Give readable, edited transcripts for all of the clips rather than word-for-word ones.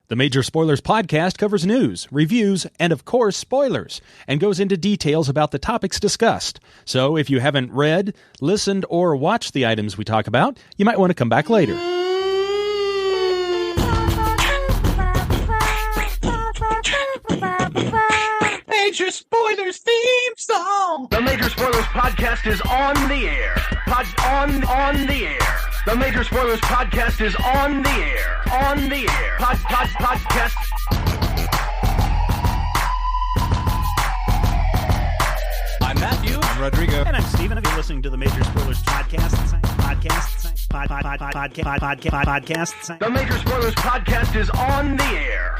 The Major Spoilers podcast covers news, reviews, and of course spoilers, and goes into details about the topics discussed. So if you haven't read, listened, or watched the items we talk about, you might want to come back later. Major Spoilers theme song. The Major Spoilers podcast is on the air. On the air. The Major Spoilers podcast is on the air. On the air. Podcast. I'm Matthew. I'm Rodrigo. And I'm Steven. If you're listening to the Major Spoilers podcast. The Major Spoilers podcast is on the air.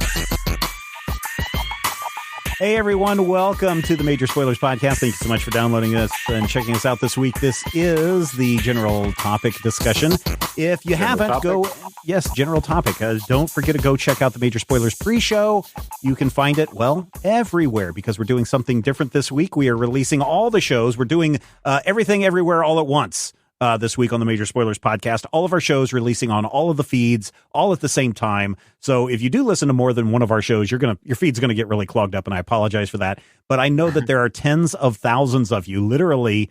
Hey everyone, welcome to the Major Spoilers podcast. Thank you so much for downloading us and checking us out this week. This is the general topic discussion. If you haven't, general topic. Don't forget to go check out the Major Spoilers pre-show. You can find it, everywhere, because we're doing something different this week. We are releasing all the shows. We're doing everything everywhere all at once. This week on the Major Spoilers podcast, all of our shows releasing on all of the feeds, all at the same time. So if you do listen to more than one of our shows, your feed's going to get really clogged up, and I apologize for that. But I know that there are tens of thousands of you, literally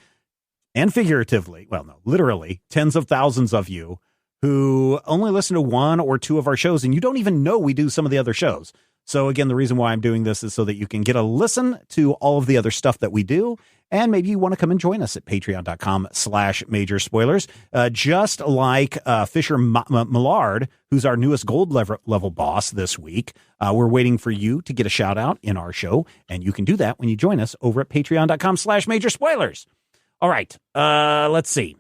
and figuratively, literally tens of thousands of you who only listen to one or two of our shows, and you don't even know we do some of the other shows. So again, the reason why I'm doing this is so that you can get a listen to all of the other stuff that we do. And maybe you want to come and join us at patreon.com/major spoilers. Just like Fisher Millard, who's our newest gold level boss this week. We're waiting for you to get a shout out in our show. And you can do that when you join us over at patreon.com/major spoilers. All right. Let's see.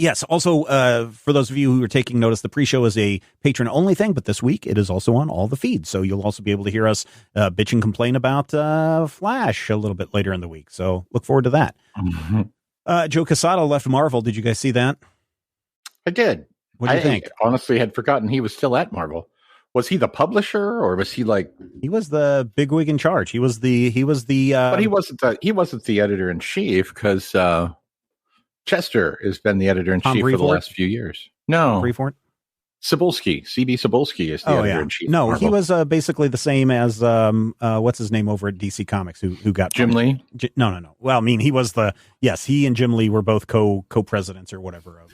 Yes. Also, for those of you who are taking notice, the pre-show is a patron-only thing, but this week it is also on all the feeds. So you'll also be able to hear us bitch and complain about Flash a little bit later in the week. So look forward to that. Mm-hmm. Joe Quesada left Marvel. Did you guys see that? I did. What do you think? I honestly had forgotten he was still at Marvel. Was he the publisher, or was he like? He was the bigwig in charge. He was the. But he wasn't the editor in chief, because Chester has been the editor-in-chief for the last few years. No. Cebulski. C.B. Cebulski is the editor-in-chief. No, he was basically the same as, what's his name over at DC Comics, who got... Jim Lee? No. Well, I mean, he was he and Jim Lee were both co-presidents or whatever of...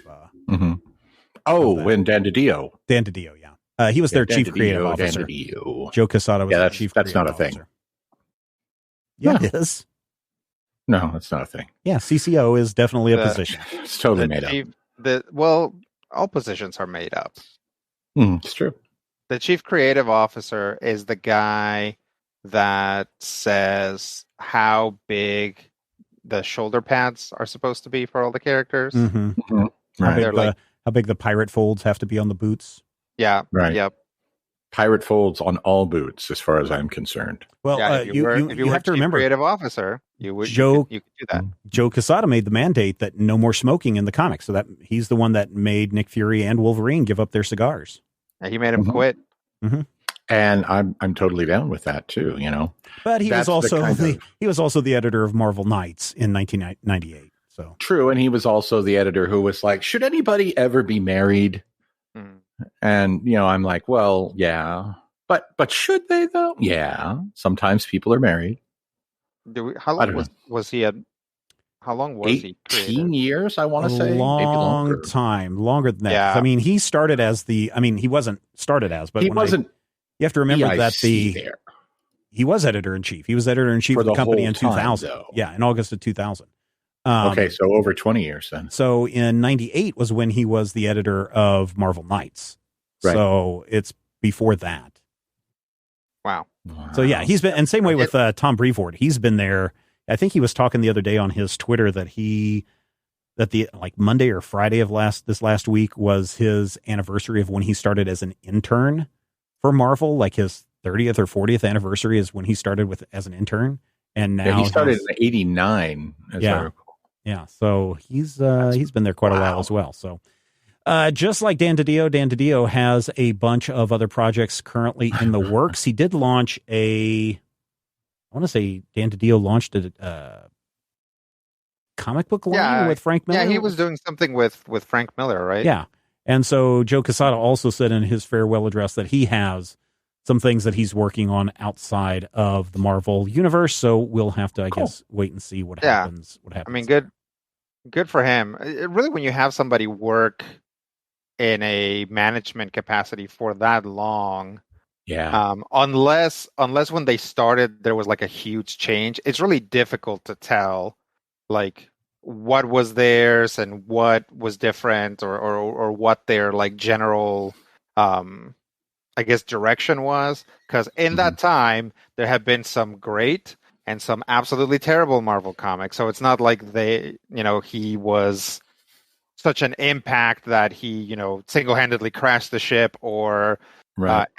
Mm-hmm. And Dan DiDio. Dan DiDio, yeah. He was their chief creative officer. Joe Quesada was the chief creative officer. That's not a thing. Yeah, it is. No, that's not a thing. Yeah, CCO is definitely a position. It's totally made up. All positions are made up. It's true. The chief creative officer is the guy that says how big the shoulder pads are supposed to be for all the characters. Mm-hmm. Mm-hmm. How big the pirate folds have to be on the boots. Yeah. Right. Yep. Pirate folds on all boots, as far as I'm concerned. Well, if you have to remember, creative officer, you could do that. Joe Quesada made the mandate that no more smoking in the comics, so that he's the one that made Nick Fury and Wolverine give up their cigars. He made him quit. Mm-hmm. And I'm totally down with that too. But he was also the editor of Marvel Knights in 1998. So true, and he was also the editor who was like, "Should anybody ever be married?" And, I'm like, well, yeah, but should they though? Yeah. Sometimes people are married. How long was he? How long was 18 he? 18 years, I want to say. Long time. Longer than that. Yeah. I mean, he started as he wasn't started as, but he wasn't. You have to remember that there. He was editor-in-chief. He was editor-in-chief of the company in 2000. Though. Yeah, in August of 2000. Okay, so over 20 years then. So in 98 was when he was the editor of Marvel Knights. Right. So it's before that. Wow. So yeah, he's been, and same way with Tom Brevoort. He's been there. I think he was talking the other day on his Twitter that the Monday or Friday of this last week was his anniversary of when he started as an intern for Marvel. Like his 30th or 40th anniversary is when he started as an intern. And now he started in 89. Yeah, so he's been there quite a while as well. So just like Dan DiDio has a bunch of other projects currently in the works. He did launch I want to say Dan DiDio launched a comic book line with Frank Miller. Yeah, he was doing something with Frank Miller, right? Yeah. And so Joe Quesada also said in his farewell address that he has some things that he's working on outside of the Marvel universe. So we'll have to, I guess, wait and see what happens. What happens? I mean, good for him. Really, when you have somebody work in a management capacity for that long, unless when they started there was like a huge change, it's really difficult to tell like what was theirs and what was different, or what their like general I guess direction was, because in that time there have been some great and some absolutely terrible Marvel comics. So it's not like he was such an impact that he, single-handedly crashed the ship or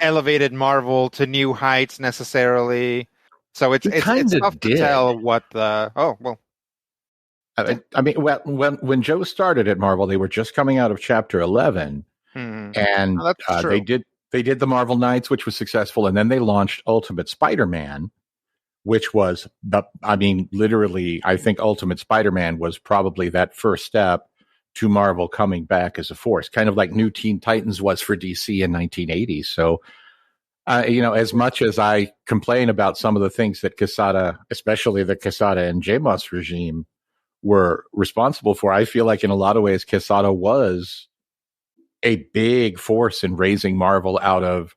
elevated Marvel to new heights necessarily. So it's tough to tell what the I mean, when Joe started at Marvel, they were just coming out of Chapter 11, and they did the Marvel Knights, which was successful, and then they launched Ultimate Spider-Man, which was literally, I think Ultimate Spider-Man was probably that first step to Marvel coming back as a force, kind of like New Teen Titans was for DC in 1980. So, as much as I complain about some of the things that Quesada, especially the Quesada and Jamos regime, were responsible for, I feel like in a lot of ways Quesada was a big force in raising Marvel out of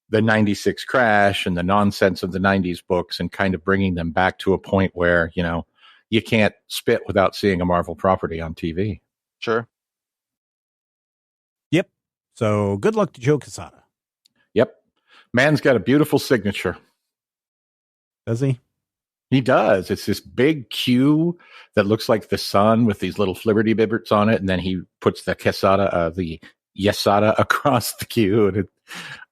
the 96 crash and the nonsense of the 90s books and kind of bringing them back to a point where, you can't spit without seeing a Marvel property on TV. Sure. Yep. So good luck to Joe Quesada. Yep. Man's got a beautiful signature. Does he? He does. It's this big Q that looks like the sun with these little flibberty bibbers on it, and then he puts the Quesada, the Yesada across the Q. And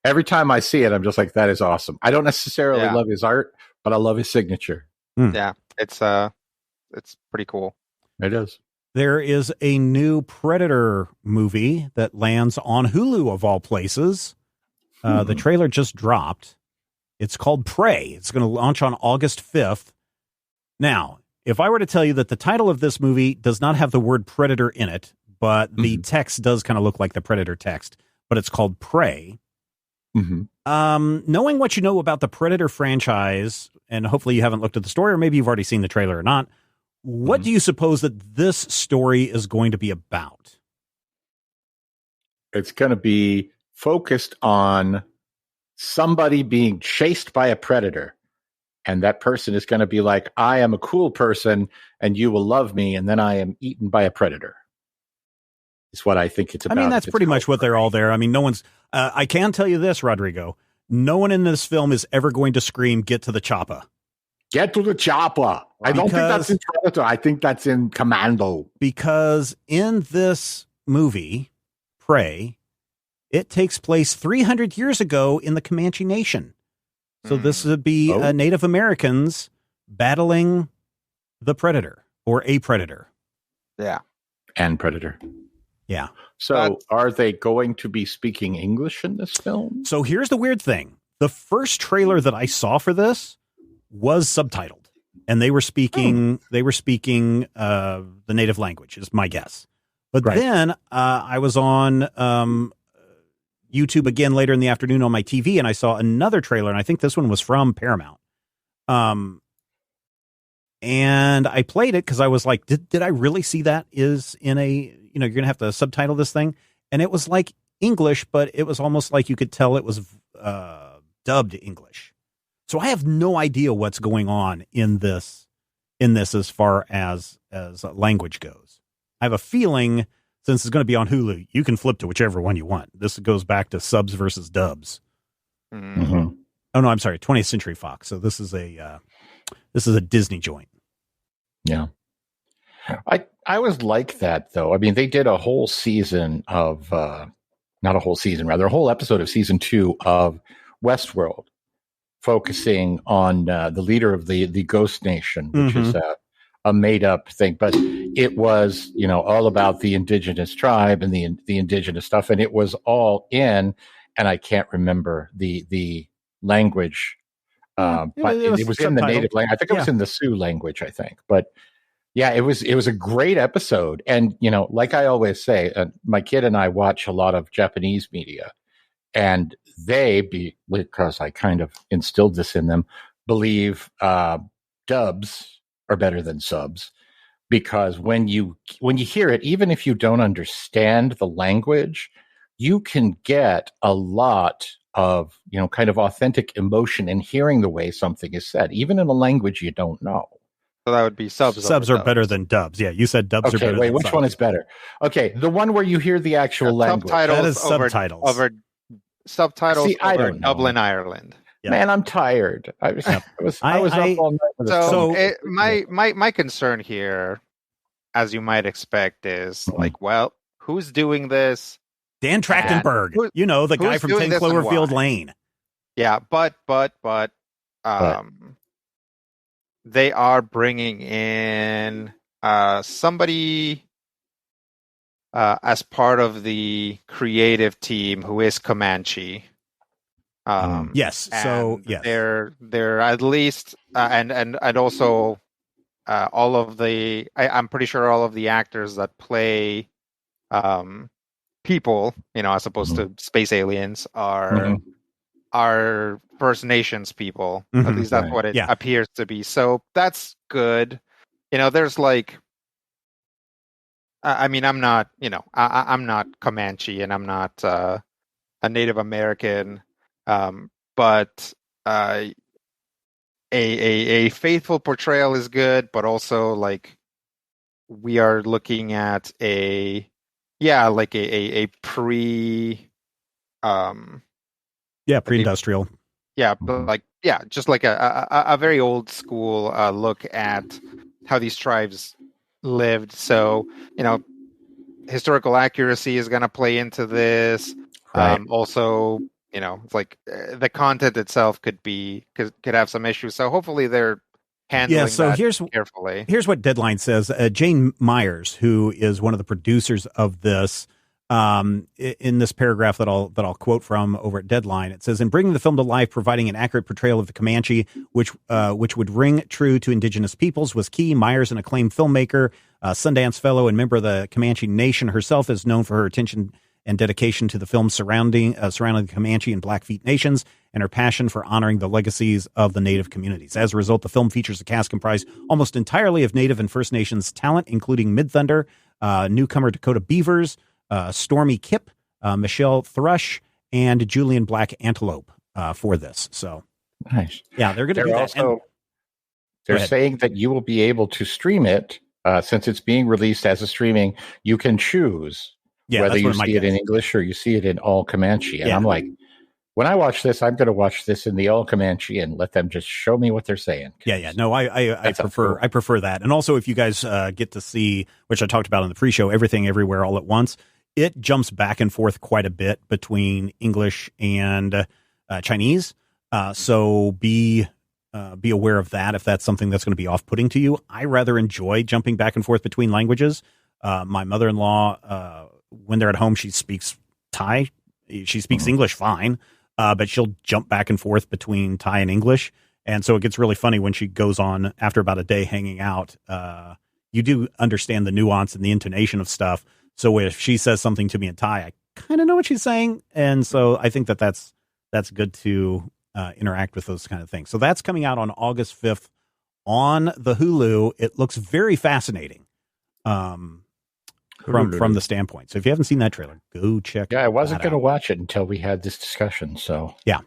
every time I see it, I'm just like, that is awesome. I don't necessarily love his art, but I love his signature. Yeah, it's pretty cool. It is. There is a new Predator movie that lands on Hulu of all places. The trailer just dropped. It's called Prey. It's going to launch on August 5th. Now, if I were to tell you that the title of this movie does not have the word Predator in it, but the text does kind of look like the Predator text, but it's called Prey. Knowing what you know about the Predator franchise, and hopefully you haven't looked at the story, or maybe you've already seen the trailer or not, what do you suppose that this story is going to be about? It's going to be focused on somebody being chased by a predator, and that person is going to be like, I am a cool person and you will love me, and then I am eaten by a predator. Is what I think it's about. I mean, that's pretty much what they're all there. I mean, no one's I can tell you this, Rodrigo, no one in this film is ever going to scream, get to the chopper. Get to the chopper. I don't think that's in Predator. I think that's in Commando. Because in this movie, Prey, it takes place 300 years ago in the Comanche Nation. So this would be Native Americans battling the Predator or a Predator. Yeah. And Predator. Yeah. So are they going to be speaking English in this film? So here's the weird thing. The first trailer that I saw for this was subtitled, and they were speaking the native language, is my guess. But then I was on YouTube again later in the afternoon on my TV, and I saw another trailer, and I think this one was from Paramount. And I played it because I was like, did I really see that is in a, you're going to have to subtitle this thing? And it was like English, but it was almost like you could tell it was dubbed English. So I have no idea what's going on in this as far as language goes. I have a feeling, since it's going to be on Hulu, you can flip to whichever one you want. This goes back to subs versus dubs. Mm-hmm. Oh no, I'm sorry, 20th Century Fox. So this is a Disney joint. Yeah. I always like that though. I mean, they did a whole season of not a whole season, rather a whole episode of season 2 of Westworld, focusing on the leader of the Ghost Nation, which is a made up thing, but it was, all about the indigenous tribe and the indigenous stuff. And it was all in, and I can't remember the language. But it was in the native language. I think it was in the Sioux language, I think. But Yeah, it was a great episode. And, like I always say, my kid and I watch a lot of Japanese media, and because I kind of instilled this in them, believe dubs are better than subs, because when you hear it, even if you don't understand the language, you can get a lot of, kind of authentic emotion in hearing the way something is said, even in a language you don't know. So that would be subs. Subs are better than dubs. Yeah, you said dubs are better than which subs. One is better? Okay, the one where you hear the actual language. That is subtitles. Over subtitles. See, I don't know. Dublin, Ireland. Yeah. Man, I'm tired. I was up all night with my concern here, as you might expect, is who's doing this? Dan Trachtenberg, the guy from 10 Cloverfield Lane. Yeah, but they are bringing in somebody as part of the creative team who is Comanche. Yes, so yes, they're at least and also all of the I'm pretty sure all of the actors that play people, as opposed to space aliens, are First Nations people. At least that's what it appears to be. So that's good. There's I'm not, I'm not Comanche, and I'm not a Native American, but a faithful portrayal is good, but also we are looking at a pre-industrial. Yeah, but just like a very old school look at how these tribes lived. So, historical accuracy is going to play into this. Right. Also, it's the content itself could have some issues. So hopefully they're handling that carefully. Here's what Deadline says. Jane Myers, who is one of the producers of this, in this paragraph that I'll quote from over at Deadline, it says, in bringing the film to life, providing an accurate portrayal of the Comanche, which would ring true to indigenous peoples, was key. Myers, an acclaimed filmmaker, Sundance Fellow, and member of the Comanche Nation herself, is known for her attention and dedication to the films surrounding the Comanche and Blackfeet nations, and her passion for honoring the legacies of the Native communities. As a result, the film features a cast comprised almost entirely of Native and First Nations talent, including Mid-Thunder, newcomer Dakota Beavers, Stormy Kipp, Michelle Thrush, and Julian Black Antelope for this. So nice. Yeah, they're going to do that. Also, they're saying that you will be able to stream it since it's being released as a streaming. You can choose whether you see it in English or you see it in all Comanche. And I'm like, when I watch this, I'm going to watch this in the all Comanche and let them just show me what they're saying. Yeah. No, I prefer that. And also, if you guys get to see, which I talked about in the pre-show, Everything Everywhere All at Once, it jumps back and forth quite a bit between English and Chinese. So be aware of that if that's something that's going to be off-putting to you. I rather enjoy jumping back and forth between languages. My mother-in-law, when they're at home, she speaks Thai. She speaks English fine, but she'll jump back and forth between Thai and English. And so it gets really funny when she goes on after about a day hanging out. You do understand the nuance and the intonation of stuff. So if she says something to me in Thai, I kind of know what she's saying. And so I think that's good to interact with those kind of things. So that's coming out on August 5th on the Hulu. It looks very fascinating from the standpoint. So if you haven't seen that trailer, go check it out. Yeah, I wasn't going to watch it until we had this discussion. So yeah,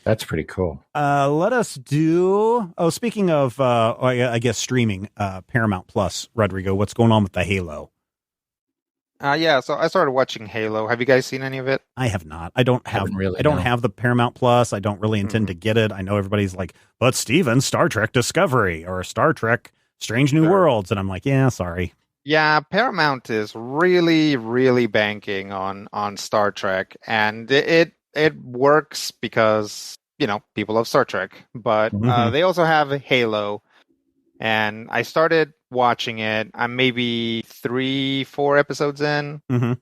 that's pretty cool. Let us do. Oh, speaking of, I guess streaming, Paramount Plus, Rodrigo, what's going on with the Halo? So I started watching Halo. Have you guys seen any of it? I have not. I don't have the Paramount Plus. I don't really intend to get it. I know everybody's like, but Steven, Star Trek Discovery or Star Trek Strange New Worlds. And I'm like, yeah, sorry. Yeah, Paramount is really, really banking on Star Trek, and it works because, people love Star Trek, but they also have Halo, and I started watching it. I'm maybe 3-4 episodes in. Mm-hmm.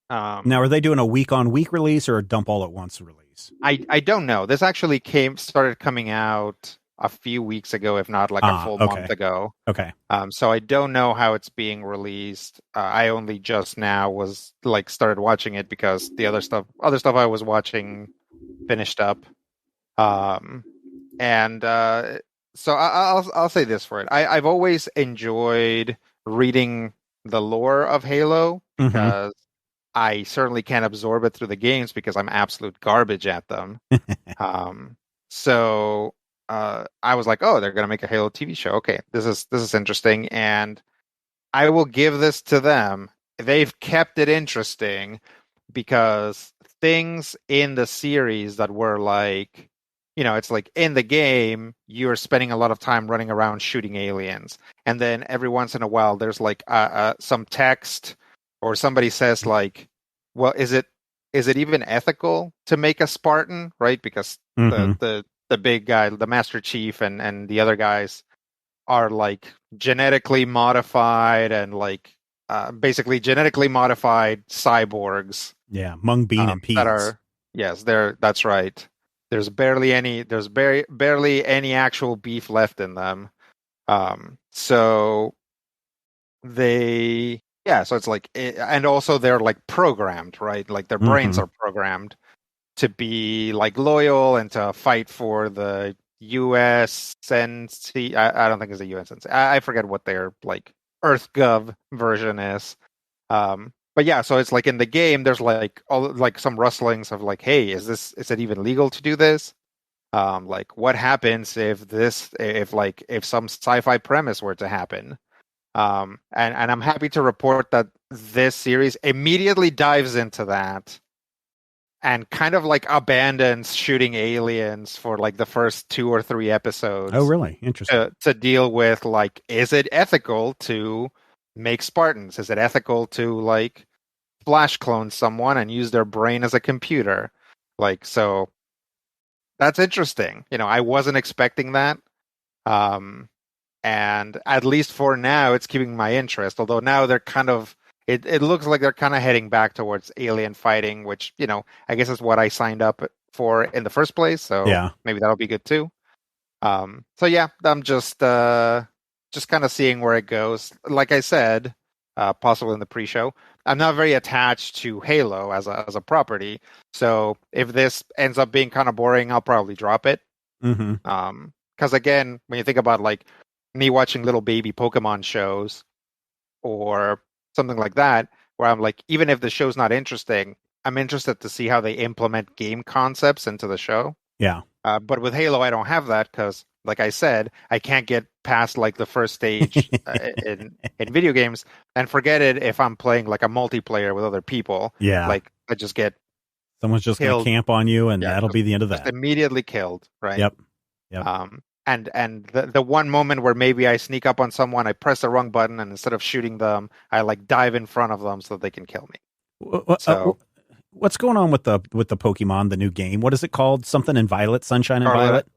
Now, are they doing a week-on-week release or a dump all at once release? I don't know. This actually started coming out a few weeks ago, if not like a full month ago. Okay. So I don't know how it's being released. I only just now was like started watching it because the other stuff I was watching finished up. So I'll say this for it. I've always enjoyed reading the lore of Halo because I certainly can't absorb it through the games because I'm absolute garbage at them. So I was like, oh, they're going to make a Halo TV show. Okay, this is interesting, and I will give this to them. They've kept it interesting because things in the series that were like, it's like in the game, you're spending a lot of time running around shooting aliens. And then every once in a while, there's like some text or somebody says like, well, is it even ethical to make a Spartan? Right? Because the big guy, the Master Chief and the other guys are like genetically modified and like basically genetically modified cyborgs. Yeah. Mung Bean and peas. That's right. There's barely any actual beef left in them. So it's like, and also they're like programmed, right? Like their brains are programmed to be like loyal and to fight for the USNC. I don't think it's a USNC. I forget what their like EarthGov version is. But yeah, so it's like in the game, there's like all like some rustlings of like, hey, is it even legal to do this? Like, what happens if some sci-fi premise were to happen? And I'm happy to report that this series immediately dives into that and kind of like abandons shooting aliens for like the first 2 or 3 episodes. Oh, really? Interesting. To deal with like, is it ethical to make Spartans? Is it ethical to like flash clone someone and use their brain as a computer? Like, so that's interesting. I wasn't expecting that. And at least for now, it's keeping my interest. Although now they're kind of, it looks like they're kind of heading back towards alien fighting, which, I guess is what I signed up for in the first place. So maybe that'll be good too. So yeah, I'm just kind of seeing where it goes. Like I said, possibly in the pre-show, I'm not very attached to Halo as a property. So if this ends up being kind of boring, I'll probably drop it. Because again, when you think about like me watching little baby Pokemon shows or something like that, where I'm like, even if the show's not interesting, I'm interested to see how they implement game concepts into the show. Yeah. But with Halo, I don't have that because, like I said, I can't get past like the first stage in video games, and forget it if I'm playing like a multiplayer with other people. Yeah. Like I just get someone's just going to camp on you, and that'll be the end of that. Just immediately killed, right? Yep. And the one moment where maybe I sneak up on someone, I press the wrong button, and instead of shooting them, I like dive in front of them so that they can kill me. What's going on with the Pokemon, the new game? What is it called? Something in Violet, Sunshine and Violet?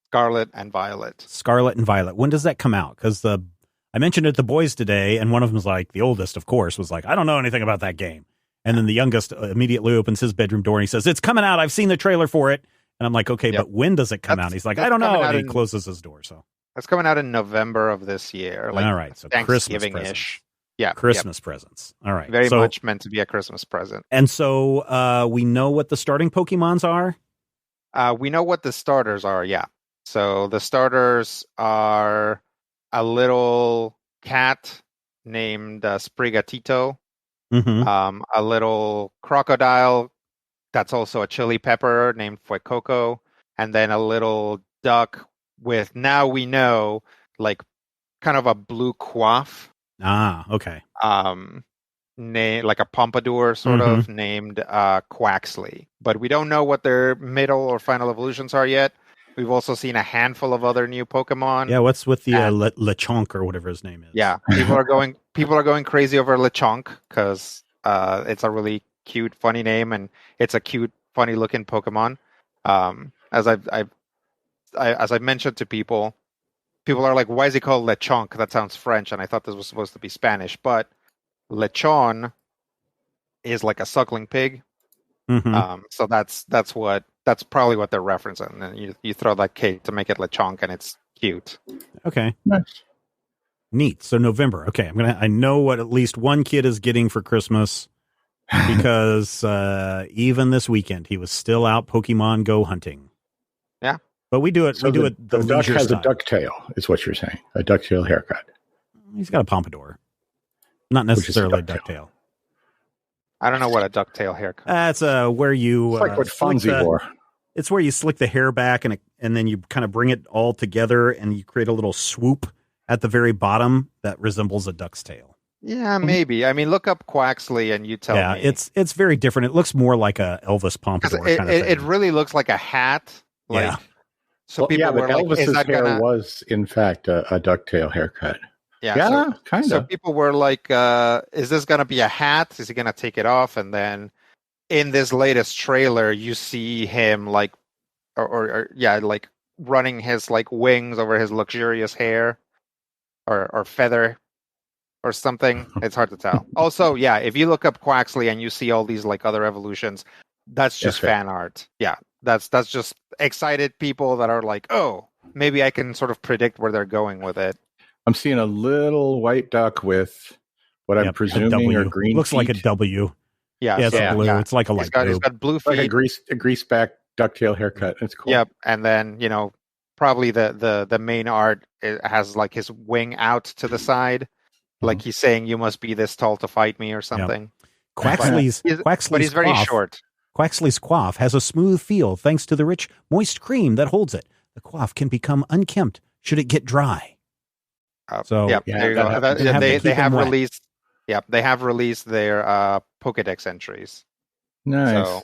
Scarlet and Violet. Scarlet and Violet. When does that come out? Because I mentioned it to the boys today, and one of them was like, the oldest, of course, was like, I don't know anything about that game. And then the youngest immediately opens his bedroom door and he says, it's coming out. I've seen the trailer for it. And I'm like, okay, but when does it come out? He's like, I don't know. And he closes his door. So that's coming out in November of this year. Like, all right. So Christmas-ish. Yeah. Christmas presents. All right. Very much meant to be a Christmas present. And so we know what the starting Pokemons are? We know what the starters are, yeah. So the starters are a little cat named Sprigatito, a little crocodile that's also a chili pepper named Fuecoco, and then a little duck with, now we know, like kind of a blue coif. Ah, okay. Like a pompadour sort of named Quaxley. But we don't know what their middle or final evolutions are yet. We've also seen a handful of other new Pokemon. Yeah, what's with the Lechonk or whatever his name is? Yeah, people are going crazy over Lechonk because it's a really cute, funny name, and it's a cute, funny looking Pokemon. As I've mentioned to people are like, why is he called Lechonk? That sounds French, and I thought this was supposed to be Spanish. But Lechon is like a suckling pig. So that's what that's probably what they're referencing. And then you throw that cake to make it lechonk, and it's cute. Okay. Nice. Neat. So November. Okay. I know what at least one kid is getting for Christmas because even this weekend he was still out Pokemon Go hunting. Yeah. But we do it. So we do it. The duck has a ducktail, is what you're saying. A ducktail haircut. He's got a pompadour. Not necessarily a ducktail. I don't know what a ducktail haircut. That's where you. It's like what Fonzie wore. It's where you slick the hair back and then you kind of bring it all together and you create a little swoop at the very bottom that resembles a duck's tail. Yeah, maybe. I mean, look up Quaxley and you tell me. Yeah, it's very different. It looks more like a Elvis pompadour kind of thing. It really looks like a hat. Like, yeah. So people were like, Elvis's hair was, in fact, a ducktail haircut. Yeah, kind of. So people were like, is this going to be a hat? Is he going to take it off? And then in this latest trailer, you see him like, or like running his like wings over his luxurious hair or feather or something. It's hard to tell. Also, yeah, if you look up Quaxley and you see all these like other evolutions, that's just fan art. Yeah, that's just excited people that are like, oh, maybe I can sort of predict where they're going with it. I'm seeing a little white duck with what I'm presuming are green. Looks feet. Like a W. Yeah, it's blue. Yeah. It's like a light blue. He's got blue feet. Like a grease back ducktail haircut. It's cool. Yep, and then probably the main art has like his wing out to the side, like he's saying, "You must be this tall to fight me" or something. Yep. Quaxley's but he's very short. Quaxley's coif has a smooth feel thanks to the rich, moist cream that holds it. The coif can become unkempt should it get dry. There you go. They have released. Yep, they have released their Pokedex entries. Nice. So,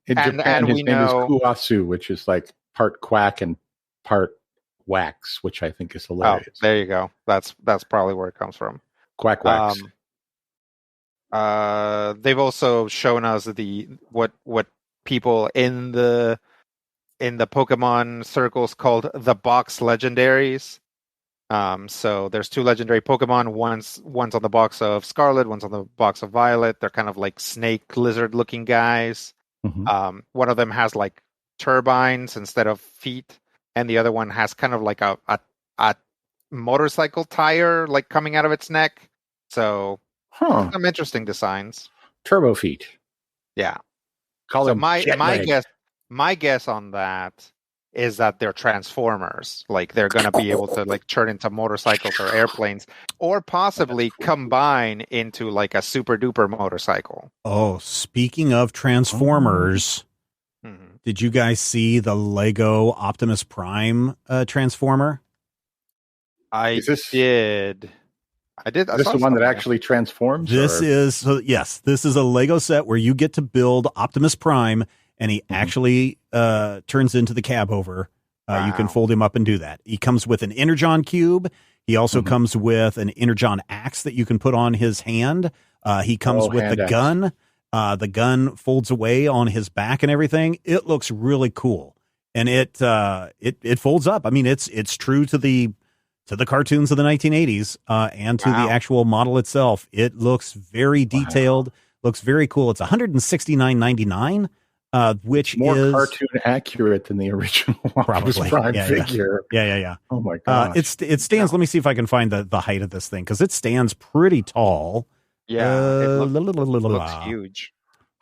in Japan, his name is Kuasu, which is like part quack and part wax, which I think is hilarious. Oh, there you go. That's probably where it comes from. Quack wax. They've also shown us what people in the Pokemon circles called the box legendaries. So there's two legendary Pokemon. One's on the box of Scarlet, one's on the box of Violet. They're kind of like snake lizard looking guys. Mm-hmm. One of them has like turbines instead of feet, and the other one has kind of like a motorcycle tire like coming out of its neck. So some interesting designs. Turbo feet. Yeah. So my guess on that is that they're transformers. Like they're going to be able to like turn into motorcycles or airplanes, or possibly combine into like a super duper motorcycle. Oh, speaking of transformers, did you guys see the Lego Optimus Prime transformer? I did. Is this the one that actually transforms? This is a Lego set where you get to build Optimus Prime, and he actually turns into the cab over. Wow. You can fold him up and do that. He comes with an Energon cube. He also comes with an Energon axe that you can put on his hand. He comes with the gun. The gun folds away on his back and everything. It looks really cool, and it folds up. I mean, it's true to the cartoons of the 1980s and to the actual model itself. It looks very detailed. Looks very cool. It's $169.99. Which more is cartoon accurate than the original probably Prime figure. Yeah. Oh my god! It stands. Let me see if I can find the height of this thing, because it stands pretty tall. Yeah, it looks huge.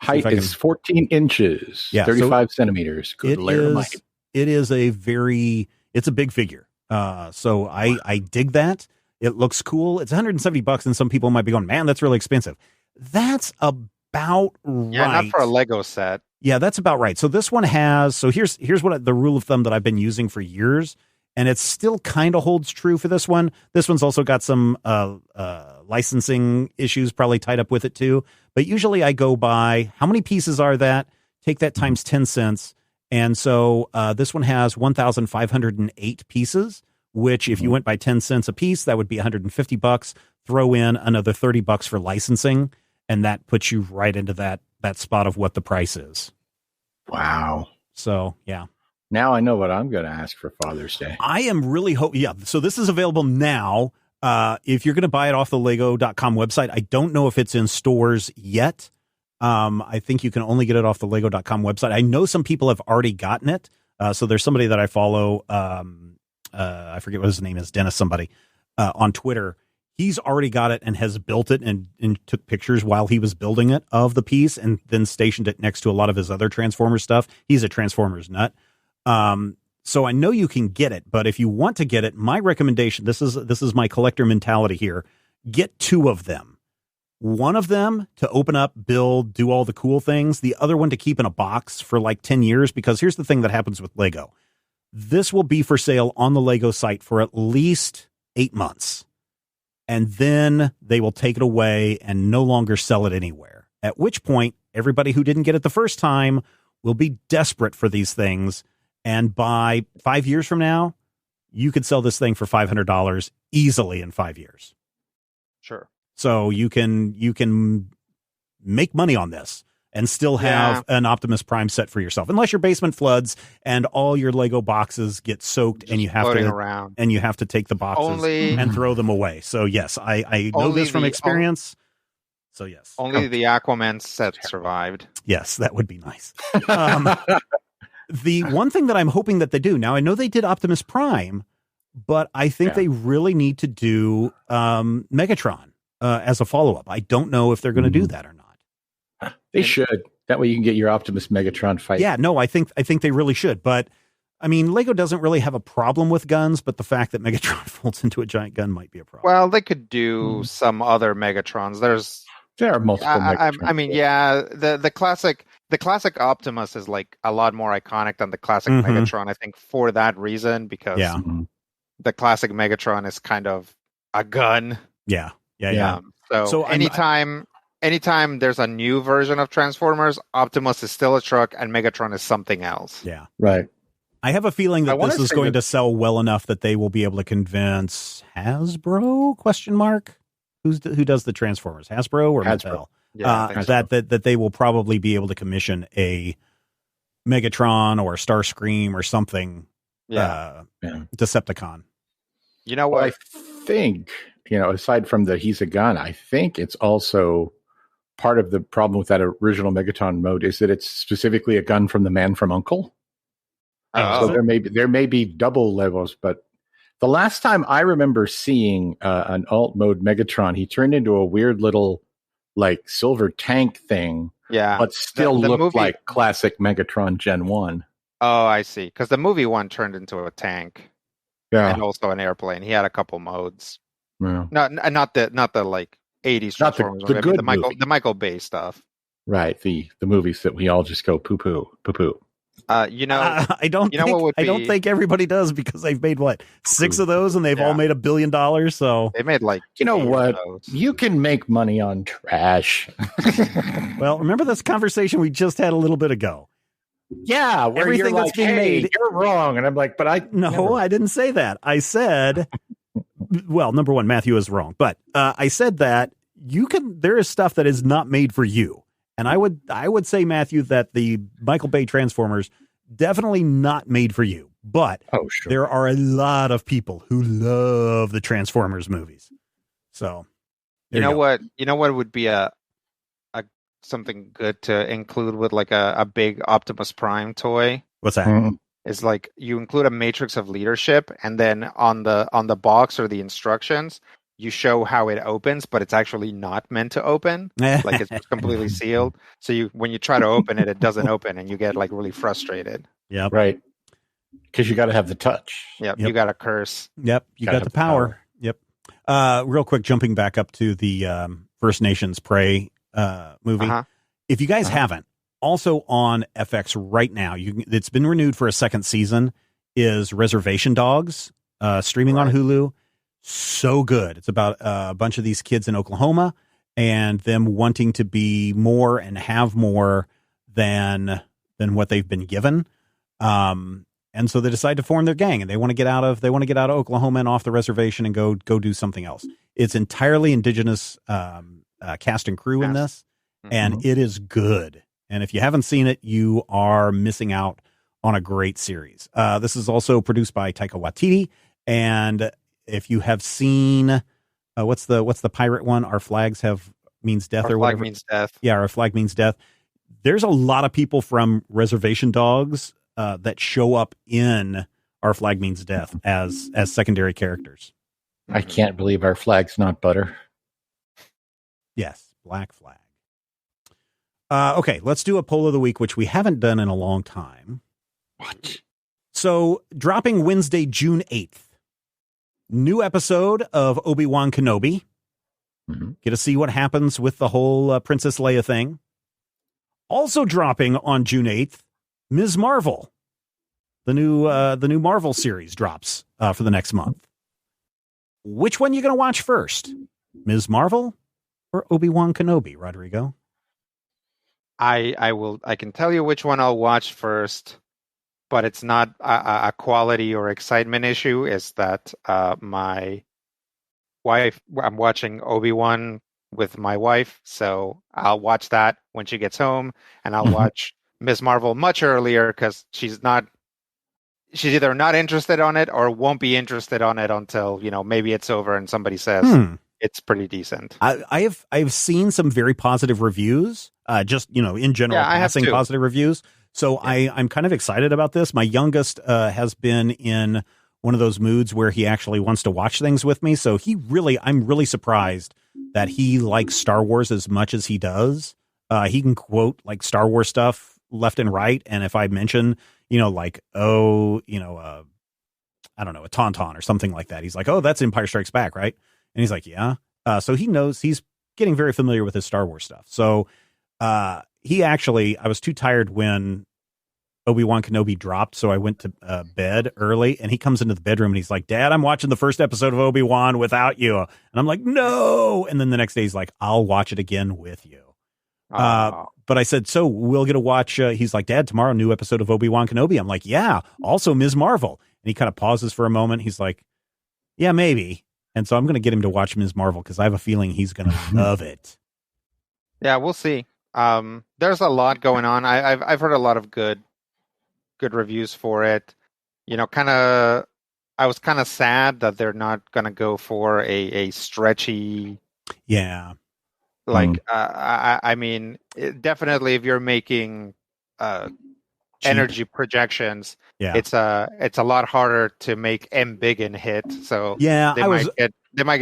Height is 14 inches. Yeah, 35 centimeters. Good layer of height. It is it's a big figure. So I dig that. It looks cool. It's $170, and some people might be going, man, that's really expensive. That's about right. Yeah, not for a Lego set. Yeah, that's about right. So this one has, here's what the rule of thumb that I've been using for years, and it still kind of holds true for this one. This one's also got some licensing issues probably tied up with it too. But usually I go by how many pieces are that, take that times 10 cents. And so this one has 1,508 pieces, which if you went by 10 cents a piece, that would be $150. Throw in another $30 for licensing, and that puts you right into that spot of what the price is. Wow. So, yeah. Now I know what I'm going to ask for Father's Day. I am really hoping. Yeah. So this is available now. If you're going to buy it off the Lego.com website, I don't know if it's in stores yet. I think you can only get it off the Lego.com website. I know some people have already gotten it. So there's somebody that I follow. I forget what his name is, Dennis somebody, on Twitter. He's already got it and has built it and took pictures while he was building it of the piece and then stationed it next to a lot of his other Transformers stuff. He's a Transformers nut. So I know you can get it, but if you want to get it, my recommendation, this is my collector mentality here. Get 2 of them. One of them to open up, build, do all the cool things. The other one to keep in a box for like 10 years, because here's the thing that happens with Lego. This will be for sale on the Lego site for at least 8 months. And then they will take it away and no longer sell it anywhere. At which point, everybody who didn't get it the first time will be desperate for these things. And by 5 years from now, you could sell this thing for $500 easily in 5 years. Sure. So you can make money on this and still have an Optimus Prime set for yourself, unless your basement floods and all your Lego boxes get soaked and you have to take the boxes and throw them away. So yes, I know this from experience. So yes, only the Aquaman set survived. Yes, that would be nice. The one thing that I'm hoping that they do now, I know they did Optimus Prime, but I think they really need to do Megatron as a follow-up. I don't know if they're going to do that or not. They should. That way you can get your Optimus Megatron fight. Yeah, no, I think they really should. But I mean, Lego doesn't really have a problem with guns, but the fact that Megatron folds into a giant gun might be a problem. Well, they could do some other Megatrons. There are multiple Megatrons. I mean, yeah, the classic Optimus is like a lot more iconic than the classic Megatron. I think for that reason, because the classic Megatron is kind of a gun. Yeah. So anytime there's a new version of Transformers, Optimus is still a truck and Megatron is something else. Yeah. Right. I have a feeling that this is going to sell well enough that they will be able to convince Hasbro ? Who does the Transformers? Hasbro or Mattel? Yeah, that they will probably be able to commission a Megatron or Starscream or something. Decepticon. You know what? Well, I think, aside from the he's a gun, I think it's also part of the problem with that original Megatron mode is that it's specifically a gun from the Man from U.N.C.L.E. So there may be double levels, but the last time I remember seeing an alt mode Megatron, he turned into a weird little like silver tank thing. Yeah, but still looked like classic Megatron Gen 1. Oh, I see. Because the movie one turned into a tank. Yeah, and also an airplane. He had a couple modes. Yeah. Not the like 80s Transformers. Not the Michael Bay stuff. Right. The movies that we all just go poo poo. I don't think everybody does, because they've made 6 of those and they've all made $1 billion. So they made like, what? You can make money on trash. Well, remember this conversation we just had a little bit ago. Yeah, where everything that's being made, you're wrong, and I'm like, but I didn't say that. I said, well, number one, Matthew is wrong, but I said that there is stuff that is not made for you. And I would say, Matthew, that the Michael Bay Transformers definitely not made for you. But there are a lot of people who love the Transformers movies. So you know what would be a something good to include with like a big Optimus Prime toy? What's that? Is like you include a matrix of leadership, and then on the box or the instructions, you show how it opens, but it's actually not meant to open. Like it's completely sealed. So when you try to open it, it doesn't open, and you get like really frustrated. Yeah, right. Because you got to have the touch. Yep. You got to curse. Yep, you got the power. Yep. Real quick, jumping back up to the First Nations Prey movie. If you guys haven't, also on FX right now, it's been renewed for a second season, is Reservation Dogs, streaming on Hulu. So good. It's about a bunch of these kids in Oklahoma and them wanting to be more and have more than what they've been given. And so they decide to form their gang, and they want to get out of Oklahoma and off the reservation and go do something else. It's entirely indigenous cast and crew in this, and it is good. And if you haven't seen it, you are missing out on a great series. This is also produced by Taika Waititi, and if you have seen what's the pirate one? Our flags have means death, or whatever. Flag means death. Yeah, or flag means death. There's a lot of people from Reservation Dogs that show up in Our Flag Means Death as secondary characters. I can't believe Our Flag's not butter. Yes, Black Flag. Okay, let's do a poll of the week, which we haven't done in a long time. What? So, dropping Wednesday, June 8th. New episode of Obi-Wan Kenobi. Mm-hmm. Get to see what happens with the whole Princess Leia thing. Also dropping on June 8th, Ms. Marvel. The new Marvel series drops for the next month. Which one are you going to watch first? Ms. Marvel or Obi-Wan Kenobi, Rodrigo? I can tell you which one I'll watch first, but it's not a quality or excitement issue. Is that my wife? I'm watching Obi-Wan with my wife, so I'll watch that when she gets home, and I'll watch Ms. Marvel much earlier because she's either not interested on it or won't be interested on it until maybe it's over and somebody says it's pretty decent. I've seen some very positive reviews, just in general, passing positive reviews. So yeah. I'm kind of excited about this. My youngest has been in one of those moods where he actually wants to watch things with me. So I'm really surprised that he likes Star Wars as much as he does. He can quote like Star Wars stuff left and right. And if I mention, I don't know, a Tauntaun or something like that, he's like, oh, that's Empire Strikes Back, right? And he's like, yeah. So he knows, he's getting very familiar with his Star Wars stuff. So I was too tired when Obi-Wan Kenobi dropped, so I went to bed early, and he comes into the bedroom and he's like, Dad, I'm watching the first episode of Obi-Wan without you. And I'm like, no. And then the next day he's like, I'll watch it again with you. But I said, so we'll get to watch, he's like, Dad, tomorrow, new episode of Obi-Wan Kenobi. I'm like, yeah, also Ms. Marvel. And he kind of pauses for a moment. He's like, yeah, maybe. And so I'm going to get him to watch Ms. Marvel because I have a feeling he's going to love it. Yeah, we'll see. There's a lot going on. I've heard a lot of good reviews for it. I was kind of sad that they're not going to go for a stretchy. Yeah. I mean, definitely if you're making energy projections, it's a lot harder to make Embiggen hit. So yeah, they might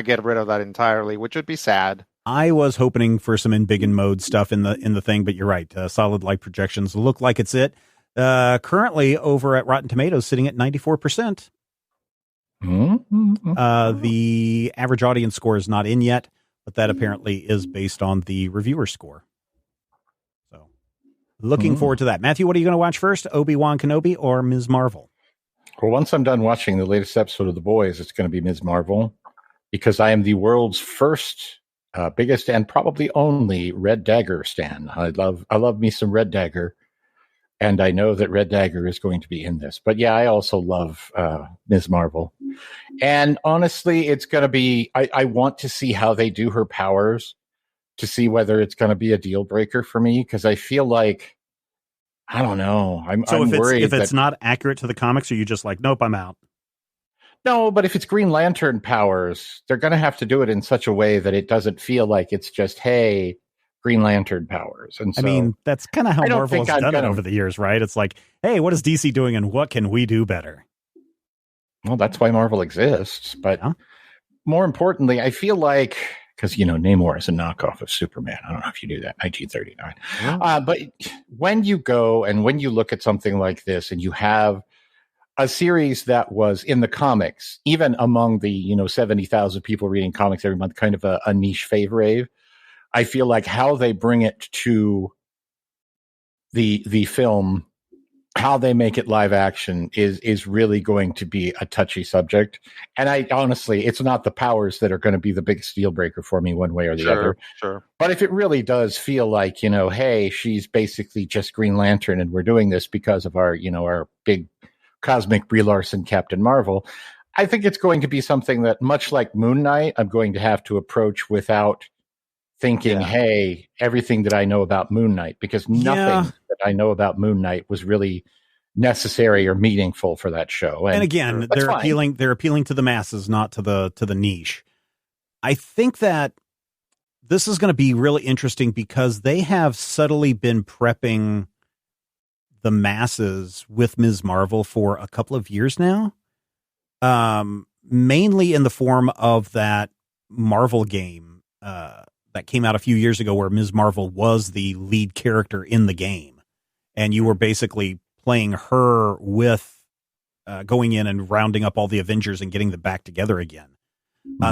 get rid of that entirely, which would be sad. I was hoping for some Embiggen mode stuff in the thing, but you're right. Solid light projections look like it's it. Currently over at Rotten Tomatoes, sitting at 94%. The average audience score is not in yet, but that apparently is based on the reviewer score. So looking forward to that. Matthew, what are you going to watch first? Obi-Wan Kenobi or Ms. Marvel? Well, once I'm done watching the latest episode of The Boys, it's going to be Ms. Marvel, because I am the world's first, biggest, and probably only Red Dagger stan. I love me some Red Dagger, and I know that Red Dagger is going to be in this. But yeah, I also love Ms. Marvel. And honestly, it's going to be, I want to see how they do her powers to see whether it's going to be a deal breaker for me, because I feel like, I don't know. I'm worried if it's not accurate to the comics, are you just like, nope, I'm out? No, but if it's Green Lantern powers, they're going to have to do it in such a way that it doesn't feel like it's just, hey, Green Lantern powers. And so, I mean, that's kind of how Marvel has done it over the years, right? It's like, hey, what is DC doing and what can we do better? Well, that's why Marvel exists. But more importantly, I feel like, because, Namor is a knockoff of Superman. I don't know if you knew that, 1939. But when you go and when you look at something like this and you have a series that was in the comics, even among the, 70,000 people reading comics every month, kind of a niche favorite, I feel like how they bring it to the film, how they make it live action is really going to be a touchy subject. And I honestly, it's not the powers that are going to be the biggest deal breaker for me one way or the other. Sure. But if it really does feel like, hey, she's basically just Green Lantern and we're doing this because of our, our big cosmic Brie Larson Captain Marvel, I think it's going to be something that, much like Moon Knight, I'm going to have to approach without thinking, hey, everything that I know about Moon Knight, because nothing that I know about Moon Knight was really necessary or meaningful for that show. And again, they're appealing to the masses, not to the niche. I think that this is going to be really interesting because they have subtly been prepping the masses with Ms. Marvel for a couple of years now. Mainly in the form of that Marvel game that came out a few years ago where Ms. Marvel was the lead character in the game. And you were basically playing her with going in and rounding up all the Avengers and getting them back together again.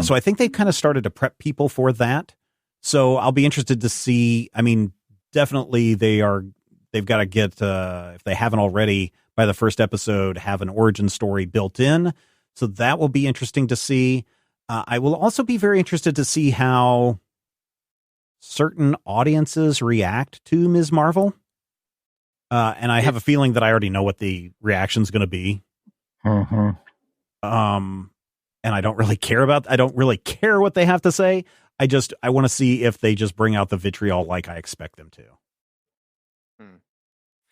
So I think they kind of started to prep people for that. So I'll be interested to see. I mean, definitely they've got to get, if they haven't already, by the first episode, have an origin story built in. So that will be interesting to see. I will also be very interested to see how certain audiences react to Ms. Marvel. And I have a feeling that I already know what the reaction's going to be. And I don't really care what they have to say. I want to see if they just bring out the vitriol like I expect them to.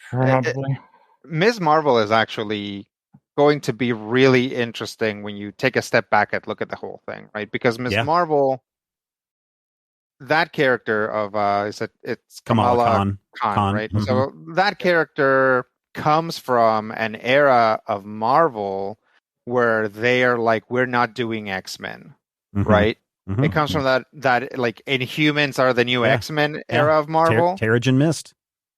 Probably. Ms. Marvel is actually going to be really interesting when you take a step back and look at the whole thing, right? Because Ms. Marvel, that character of it's Kamala Khan, right? Mm-hmm. So that character comes from an era of Marvel where they are like, we're not doing X-Men, right? Mm-hmm. It comes from that like Inhumans are the new X-Men era of Marvel. Terrigen Mist.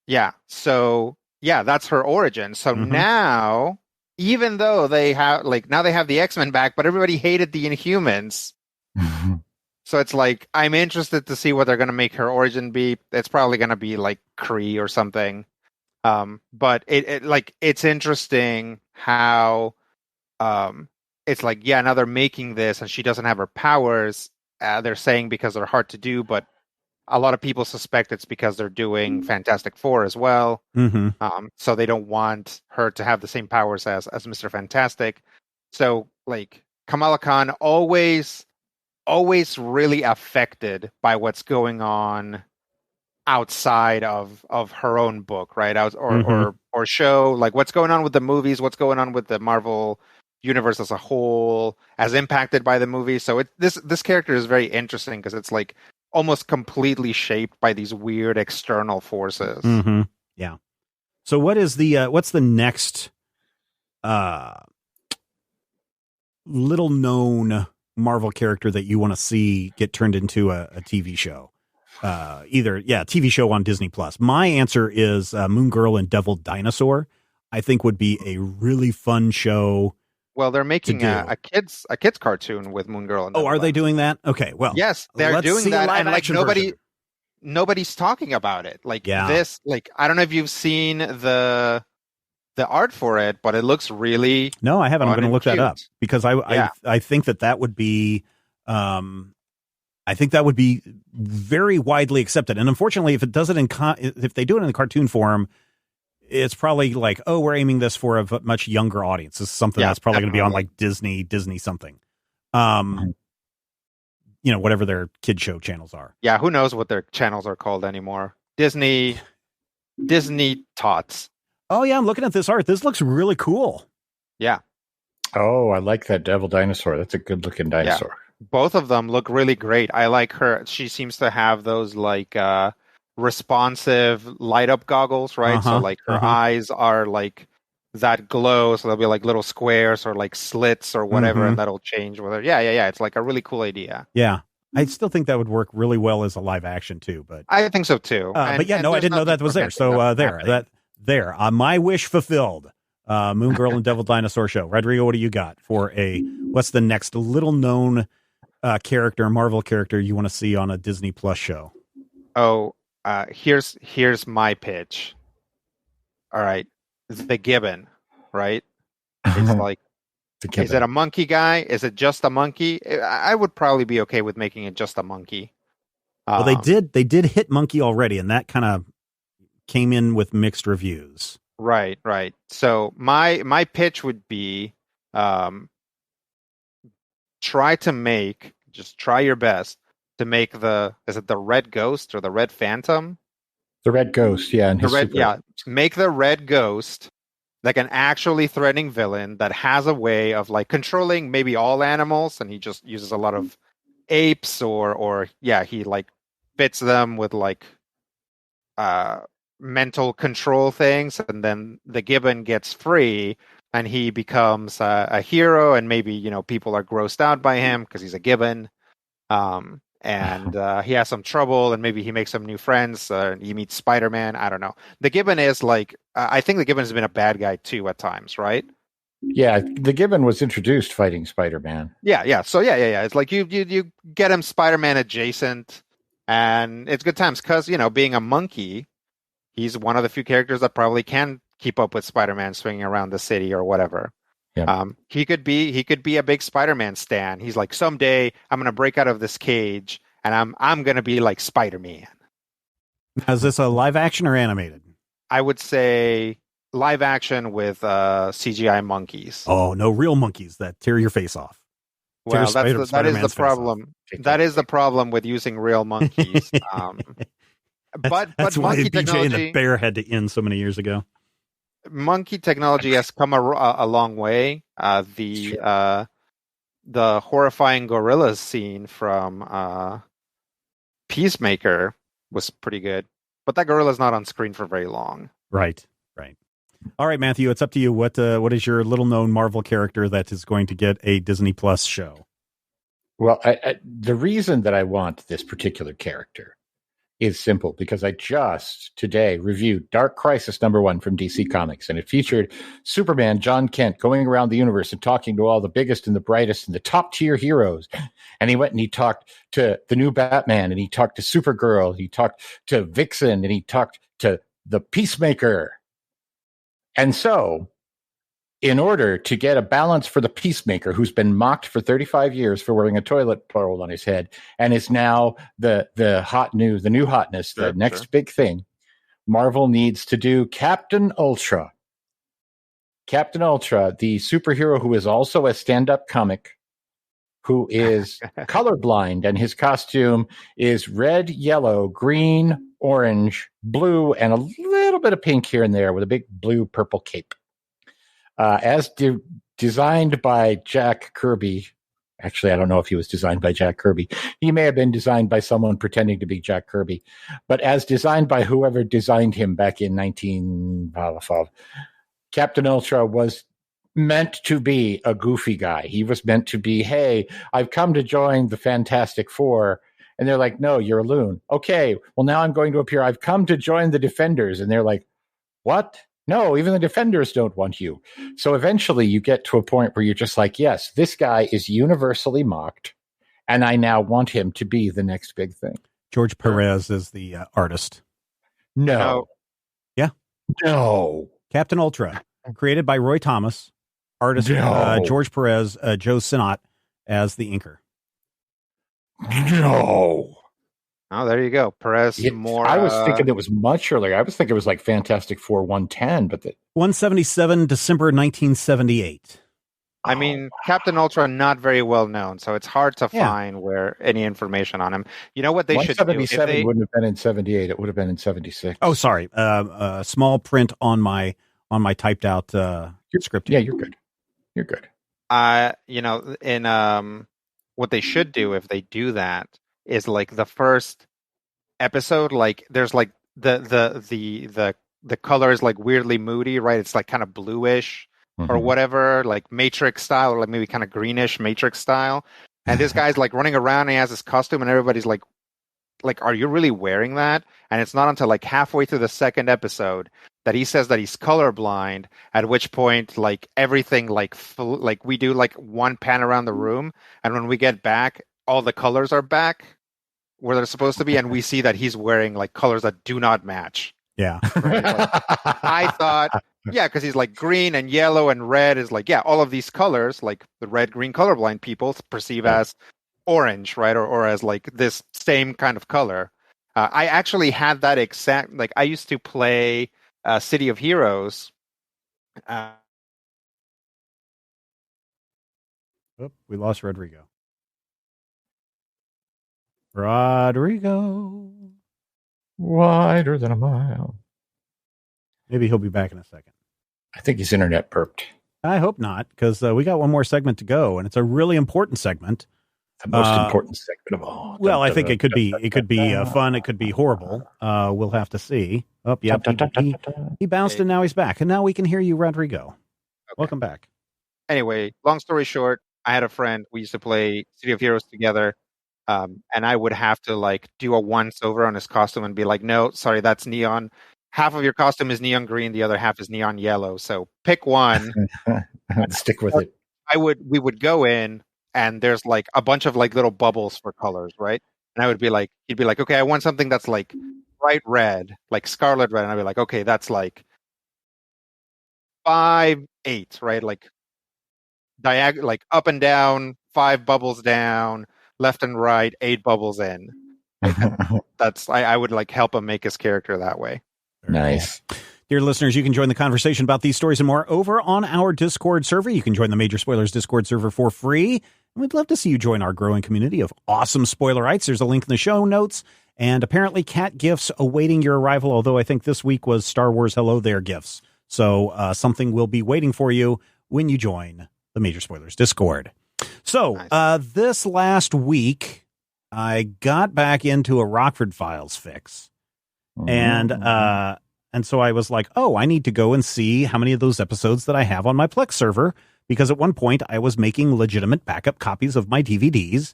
Yeah. So that's her origin. So now, even though they have the X-Men back, but everybody hated the Inhumans. So it's like, I'm interested to see what they're going to make her origin be. It's probably going to be like Kree or something. But it's interesting how, it's like, now they're making this and she doesn't have her powers. They're saying because they're hard to do, but a lot of people suspect it's because they're doing Fantastic Four as well. So they don't want her to have the same powers as Mr. Fantastic. So like Kamala Khan always really affected by what's going on outside of her own book, right? Or show, like what's going on with the movies, what's going on with the Marvel universe as a whole, as impacted by the movies. So this character is very interesting because it's like almost completely shaped by these weird external forces. Yeah. So what's the next little known Marvel character that you want to see get turned into a TV show? TV show on Disney Plus. My answer is Moon Girl and Devil Dinosaur. I think would be a really fun show. Well, they're making a kids cartoon with Moon Girl. And are they doing that? Okay, well, yes, they're doing that, and like nobody's talking about it. Like this, like I don't know if you've seen the art for it, but it looks really. No, I haven't. I'm going to look that up because I think that would be. I think that would be very widely accepted, and unfortunately, if it does it if they do it in the cartoon form, it's probably like, we're aiming this for a much younger audience. This is something that's probably going to be on like Disney something. Whatever their kid show channels are. Yeah, who knows what their channels are called anymore? Disney Tots. Oh yeah, I'm looking at this art. This looks really cool. Yeah. Oh, I like that Devil Dinosaur. That's a good looking dinosaur. Yeah. Both of them look really great. I like her. She seems to have those like responsive light up goggles, right? So like her eyes are like that glow, so they'll be like little squares or like slits or whatever, and that'll change with her. Yeah. It's like a really cool idea. Yeah. I still think that would work really well as a live action too, but I think so too. I didn't know that was there. So there, my wish fulfilled. Moon Girl and Devil Dinosaur show. Rodrigo, what do you got for what's the next little known Marvel character you want to see on a Disney Plus show? Here's my pitch. All right, the Gibbon, right? It's like, is it a monkey guy? Is it just a monkey? I would probably be okay with making it just a monkey. Well, they did hit monkey already, and that kind of came in with mixed reviews. Right. So my pitch would be, try your best to make is it the Red Ghost or the Red Phantom? The Red Ghost, yeah. Make the Red Ghost like an actually threatening villain that has a way of like controlling maybe all animals, and he just uses a lot of apes or he like fits them with like mental control things, and then the Gibbon gets free and he becomes a hero, and maybe people are grossed out by him because he's a Gibbon, and he has some trouble, and maybe he makes some new friends. He meets Spider-Man. I don't know. The Gibbon is like I think the Gibbon has been a bad guy too at times, right? Yeah, the Gibbon was introduced fighting Spider-Man. Yeah. So yeah. It's like you get him Spider-Man adjacent, and it's good times because being a monkey, he's one of the few characters that probably can keep up with Spider-Man swinging around the city or whatever. Yeah. He could be a big Spider-Man stan. He's like, someday I'm gonna break out of this cage and I'm gonna be like Spider-Man. Is this a live action or animated? I would say live action with CGI monkeys. Oh, no, real monkeys that tear your face off. Well, that is the problem. That is the problem with using real monkeys. That's why BJ and the Bear had to end so many years ago. Monkey technology has come a long way. The horrifying gorillas scene from Peacemaker was pretty good, but that gorilla's not on screen for very long. Right. All right, Matthew, it's up to you. What is your little known Marvel character that is going to get a Disney Plus show? Well, the reason that I want this particular character is simple, because I just today reviewed Dark Crisis #1 from DC Comics, and it featured Superman John Kent going around the universe and talking to all the biggest and the brightest and the top tier heroes. And he went and he talked to the new Batman, and he talked to Supergirl, he talked to Vixen, and he talked to the Peacemaker. And so, in order to get a balance for the Peacemaker, who's been mocked for 35 years for wearing a toilet bowl on his head, and is now the new hotness, the next big thing, Marvel needs to do Captain Ultra. Captain Ultra, the superhero who is also a stand-up comic, who is colorblind, and his costume is red, yellow, green, orange, blue, and a little bit of pink here and there with a big blue-purple cape. Designed by Jack Kirby. Actually, I don't know if he was designed by Jack Kirby. He may have been designed by someone pretending to be Jack Kirby. But as designed by whoever designed him back in 1912, Captain Ultra was meant to be a goofy guy. He was meant to be, hey, I've come to join the Fantastic Four. And they're like, no, you're a loon. Okay, well, now I'm going to appear. I've come to join the Defenders. And they're like, what? No, even the Defenders don't want you. So eventually you get to a point where you're just like, yes, this guy is universally mocked, and I now want him to be the next big thing. George Perez is the artist. No. Yeah. No. Captain Ultra, created by Roy Thomas, artist George Perez, Joe Sinnott as the inker. No. Oh, there you go. Perez I was thinking it was much earlier. I was thinking it was like Fantastic Four 110, but 177, December 1978. I mean, Captain Ultra, not very well known, so it's hard to find any information on him. You know what they should do? 177 wouldn't have been in 78. It would have been in 76. Oh, sorry. Small print on my typed out script. Yeah, you're good. You're good. What they should do if they do that is like the first episode, like there's like the color is like weirdly moody, right? It's like kind of bluish or whatever, like Matrix style, or like maybe kind of greenish Matrix style. And this guy's like running around and he has his costume, and everybody's like, are you really wearing that? And it's not until like halfway through the second episode that he says that he's colorblind, at which point like everything like we do like one pan around the room, and when we get back, all the colors are back where they're supposed to be, and we see that he's wearing like colors that do not match. Yeah. Right? Like, I thought, because he's like green and yellow and red is like, all of these colors, like the red, green colorblind people perceive as orange, right? Or as like this same kind of color. I actually had that exact, like I used to play City of Heroes. We lost Rodrigo. Wider than a mile. Maybe he'll be back in a second. I think his internet burped. I hope not, because we got one more segment to go, and it's a really important segment. The most important segment of all. Well, I think it could be fun. It could be horrible. We'll have to see. Oh, yeah. He bounced and now he's back. And now we can hear you, Rodrigo. Okay. Welcome back. Anyway, long story short, I had a friend. We used to play City of Heroes together. And I would have to do a once over on his costume and be like, no, sorry, that's neon. Half of your costume is neon green. The other half is neon yellow. So pick one. Stick with it. We would go in. And there's a bunch of little bubbles for colors, right? And I would be he'd be like, okay, I want something that's bright red, like scarlet red. And I'd be like, okay, that's 5, 8, right? Diagonal, up and down, 5 bubbles down, left and right, 8 bubbles in. I would help him make his character that way. Nice. Dear listeners, you can join the conversation about these stories and more over on our Discord server. You can join the Major Spoilers Discord server for free. And we'd love to see you join our growing community of awesome spoilerites. There's a link in the show notes. And apparently cat gifts awaiting your arrival, although I think this week was Star Wars Hello There gifts. So something will be waiting for you when you join the Major Spoilers Discord. So nice. This last week, I got back into a Rockford Files fix. And so I was like, oh, I need to go and see how many of those episodes that I have on my Plex server, because at one point I was making legitimate backup copies of my DVDs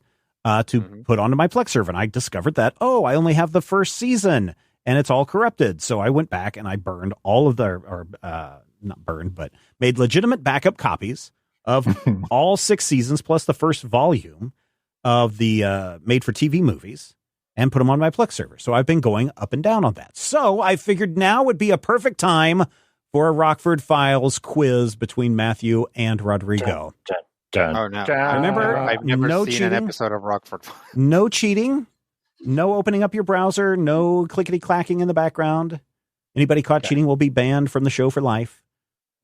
to put onto my Plex server. And I discovered that, I only have the first season and it's all corrupted. So I went back and I burned all of not burned, but made legitimate backup copies of all 6 seasons plus the first volume of the made-for-TV movies. And put them on my Plex server. So I've been going up and down on that. So I figured now would be a perfect time for a Rockford Files quiz between Matthew and Rodrigo. Oh, no. Remember, I've never seen an episode of Rockford Files. No cheating. No opening up your browser. No clickety-clacking in the background. Anybody caught cheating will be banned from the show for life.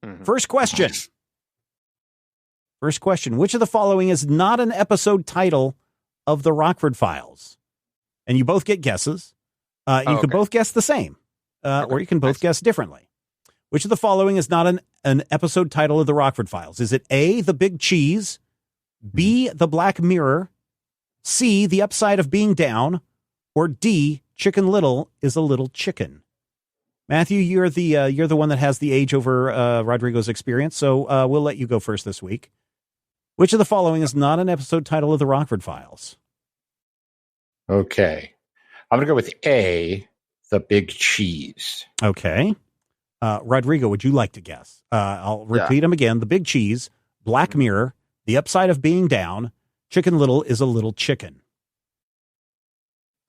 Mm-hmm. First question. Which of the following is not an episode title of the Rockford Files? And you both get guesses. You can both guess the same, or you can both guess differently. Which of the following is not an episode title of the Rockford Files? Is it A, The Big Cheese, B, The Black Mirror, C, The Upside of Being Down, or D, Chicken Little is a Little Chicken? Matthew, you're the one that has the age over Rodrigo's experience, so we'll let you go first this week. Which of the following is not an episode title of the Rockford Files? Okay. I'm going to go with A, The Big Cheese. Okay. Rodrigo, would you like to guess? I'll repeat them again. The Big Cheese, Black Mirror, The Upside of Being Down, Chicken Little is a Little Chicken.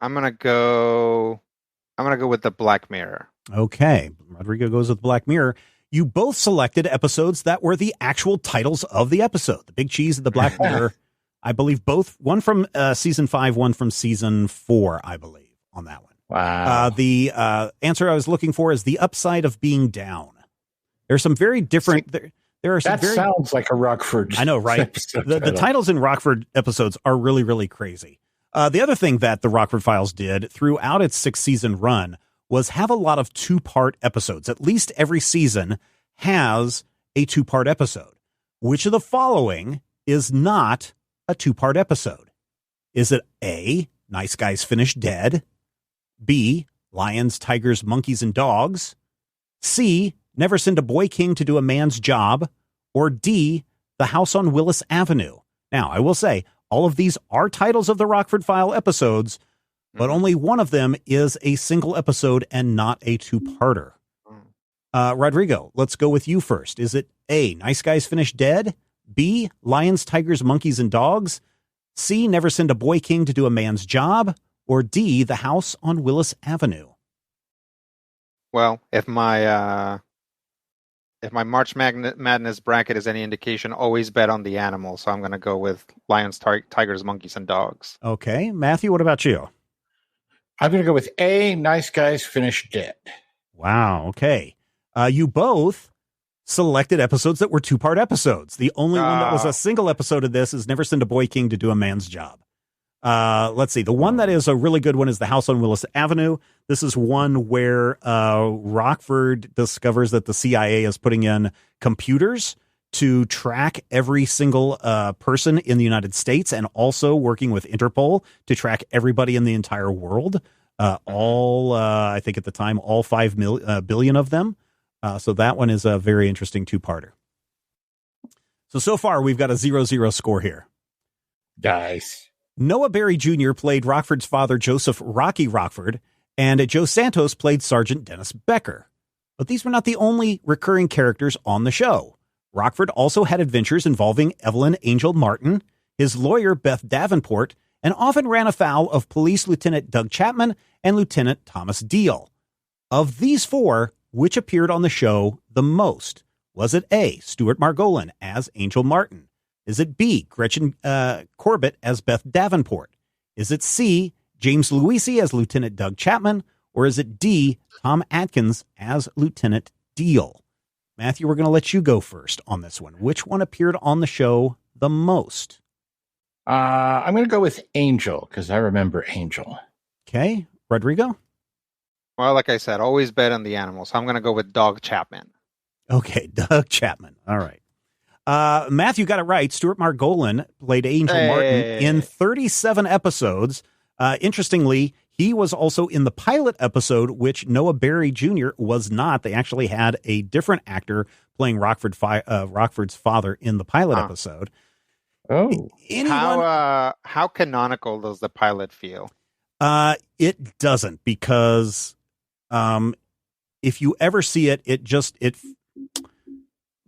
I'm going to go with The Black Mirror. Okay. Rodrigo goes with Black Mirror. You both selected episodes that were the actual titles of the episode. The Big Cheese and The Black Mirror. I believe both, one from season 5, one from season 4, I believe, on that one. Wow. The answer I was looking for is The Upside of Being Down. There's some very different... There are some sounds like a Rockford. I know, right? The titles in Rockford episodes are really, really crazy. The other thing that the Rockford Files did throughout its 6-season run was have a lot of 2-part episodes. At least every season has a 2-part episode. Which of the following is not a 2-part episode? Is it A, Nice Guys Finish Dead, B, Lions, Tigers, Monkeys, and Dogs, C, Never Send a Boy King to Do a Man's Job, or D, The House on Willis Avenue? Now, I will say, all of these are titles of the Rockford File episodes, but only one of them is a single episode and not a 2-parter. Rodrigo, let's go with you first. Is it A, Nice Guys Finish Dead, B, Lions, Tigers, Monkeys, and Dogs, C, Never Send a Boy King to Do a Man's Job, or D, The House on Willis Avenue? Well, if my March Madness bracket is any indication, always bet on the animal, so I'm going to go with Lions, Tigers, Monkeys, and Dogs. Okay. Matthew, what about you? I'm going to go with A, Nice Guys Finish Dead. Wow. Okay. You both selected episodes that were 2-part episodes. The only one that was a single episode of this is Never Send a Boy King to Do a Man's Job. Let's see. The one that is a really good one is The House on Willis Avenue. This is one where Rockford discovers that the CIA is putting in computers to track every single person in the United States, and also working with Interpol to track everybody in the entire world. I think at the time, all 5 billion of them. So that one is a very interesting two-parter. So far, we've got a 0-0 score here. Nice. Noah Berry Jr. played Rockford's father, Joseph Rocky Rockford, and Joe Santos played Sergeant Dennis Becker. But these were not the only recurring characters on the show. Rockford also had adventures involving Evelyn Angel Martin, his lawyer, Beth Davenport, and often ran afoul of Police Lieutenant Doug Chapman and Lieutenant Thomas Deal. Of these four, which appeared on the show the most? Was it A, Stuart Margolin as Angel Martin? Is it B, Gretchen Corbett as Beth Davenport? Is it C, James Luisi as Lieutenant Doug Chapman? Or is it D, Tom Atkins as Lieutenant Deal? Matthew, we're going to let you go first on this one. Which one appeared on the show the most? I'm going to go with Angel, because I remember Angel. Okay. Rodrigo? Well, like I said, always bet on the animals. So I'm going to go with Doug Chapman. Okay, Doug Chapman. All right. Matthew got it right. Stuart Margolin played Angel Martin in 37 episodes. Interestingly, he was also in the pilot episode, which Noah Berry Jr. was not. They actually had a different actor playing Rockford's father in the pilot episode. Oh. How canonical does the pilot feel? It doesn't, because if you ever see it,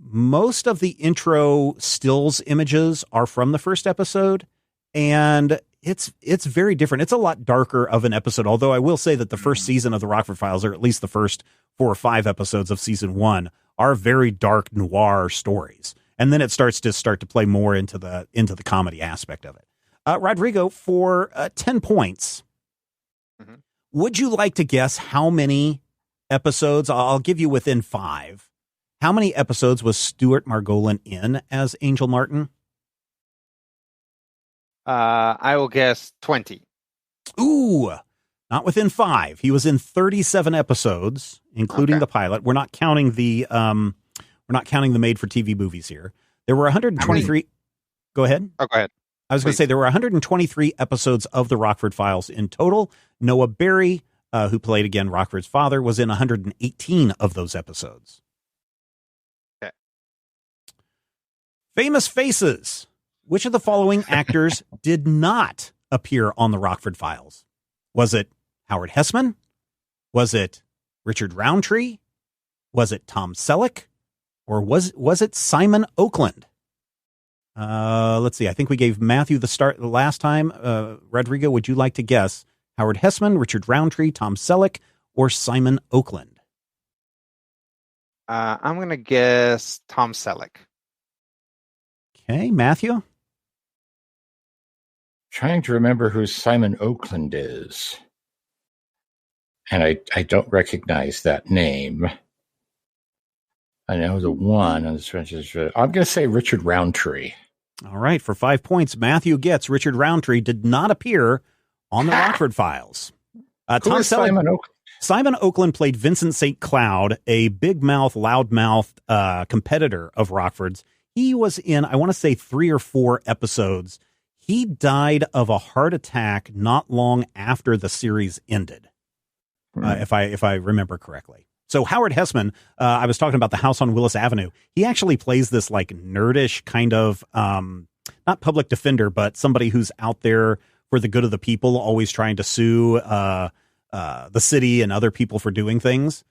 most of the intro stills images are from the first episode, and it's very different. It's a lot darker of an episode, although I will say that the first season of the Rockford Files, or at least the first 4 or 5 episodes of season 1, are very dark noir stories. And then it starts to play more into the comedy aspect of it. Rodrigo, for 10 points, would you like to guess how many episodes? I'll give you within 5. How many episodes was Stuart Margolin in as Angel Martin? I will guess 20. Ooh, not within 5. He was in 37 episodes, including the pilot. We're not counting the made-for-TV movies here. There were 123. Go ahead. Oh, go ahead. I was going to say there were 123 episodes of the Rockford Files in total. Noah Berry, who played again Rockford's father, was in 118 of those episodes. Okay. Famous faces. Which of the following actors did not appear on the Rockford Files? Was it Howard Hessman? Was it Richard Roundtree? Was it Tom Selleck? Or was it Simon Oakland? Let's see. I think we gave Matthew the start the last time. Rodrigo, would you like to guess Howard Hessman, Richard Roundtree, Tom Selleck, or Simon Oakland? I'm going to guess Tom Selleck. Okay, Matthew? Trying to remember who Simon Oakland is. And I don't recognize that name. I know the one on the stretches. I'm going to say Richard Roundtree. All right, for 5 points, Matthew gets Richard Roundtree did not appear on the Rockford Files. Tom Selleck. Simon Oakland? Simon Oakland played Vincent St. Cloud, a big mouth, loudmouth competitor of Rockford's. He was in, I want to say, 3 or 4 episodes. He died of a heart attack not long after the series ended, if I remember correctly. So Howard Hessman, I was talking about The House on Willis Avenue. He actually plays this like nerdish kind of, not public defender, but somebody who's out there for the good of the people, always trying to sue the city and other people for doing things.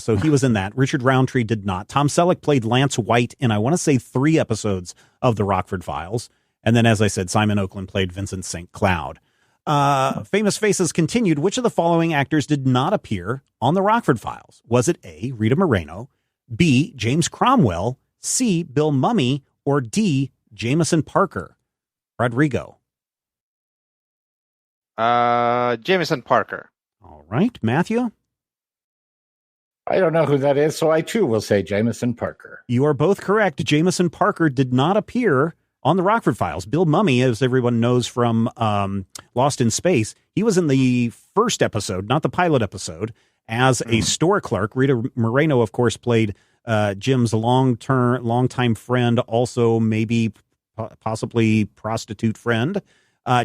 So he was in that. Richard Roundtree did not. Tom Selleck played Lance White in, I want to say, 3 episodes of the Rockford Files. And then, as I said, Simon Oakland played Vincent St. Cloud. Famous Faces continued. Which of the following actors did not appear on the Rockford Files? Was it A, Rita Moreno, B, James Cromwell, C, Bill Mumy, or D, Jameson Parker? Rodrigo. Jameson Parker. All right. Matthew? I don't know who that is, so I too will say Jameson Parker. You are both correct. Jameson Parker did not appear on the Rockford Files. Bill Mumy, as everyone knows from Lost in Space, he was in the first episode, not the pilot episode, as a store clerk. Rita Moreno, of course, played Jim's longtime friend, also maybe possibly prostitute friend.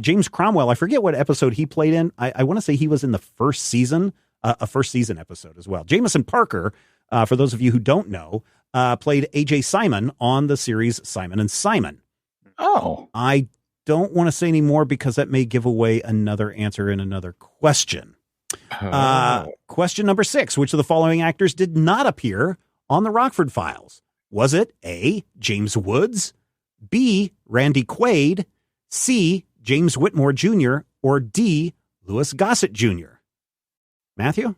James Cromwell, I forget what episode he played in. I want to say he was in the first season, a first season episode as well. Jameson Parker, for those of you who don't know, played A.J. Simon on the series Simon and Simon. Oh. I don't want to say any more because that may give away another answer in another question. Question number 6. Which of the following actors did not appear on the Rockford Files? Was it A, James Woods, B, Randy Quaid, C, James Whitmore Jr., or D, Louis Gossett Jr.? Matthew?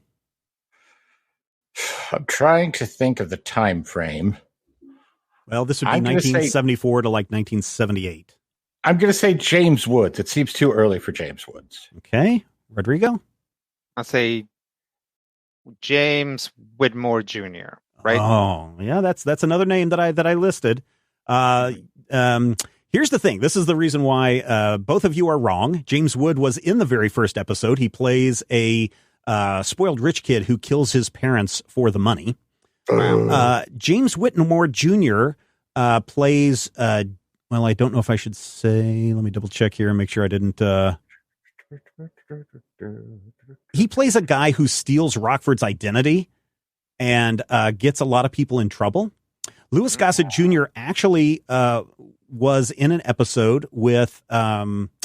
I'm trying to think of the time frame. Well, this would be 1974 to like 1978. I'm going to say James Woods. It seems too early for James Woods. Okay. Rodrigo? I'll say James Whitmore Jr., right? Oh, yeah, that's another name that I listed. Here's the thing. This is the reason why both of you are wrong. James Wood was in the very first episode. He plays a spoiled rich kid who kills his parents for the money. James Whitmore Jr. Plays, well, I don't know if I should say, let me double check here and make sure I didn't. He plays a guy who steals Rockford's identity and gets a lot of people in trouble. Louis Gossett Jr. actually was in an episode with Isaac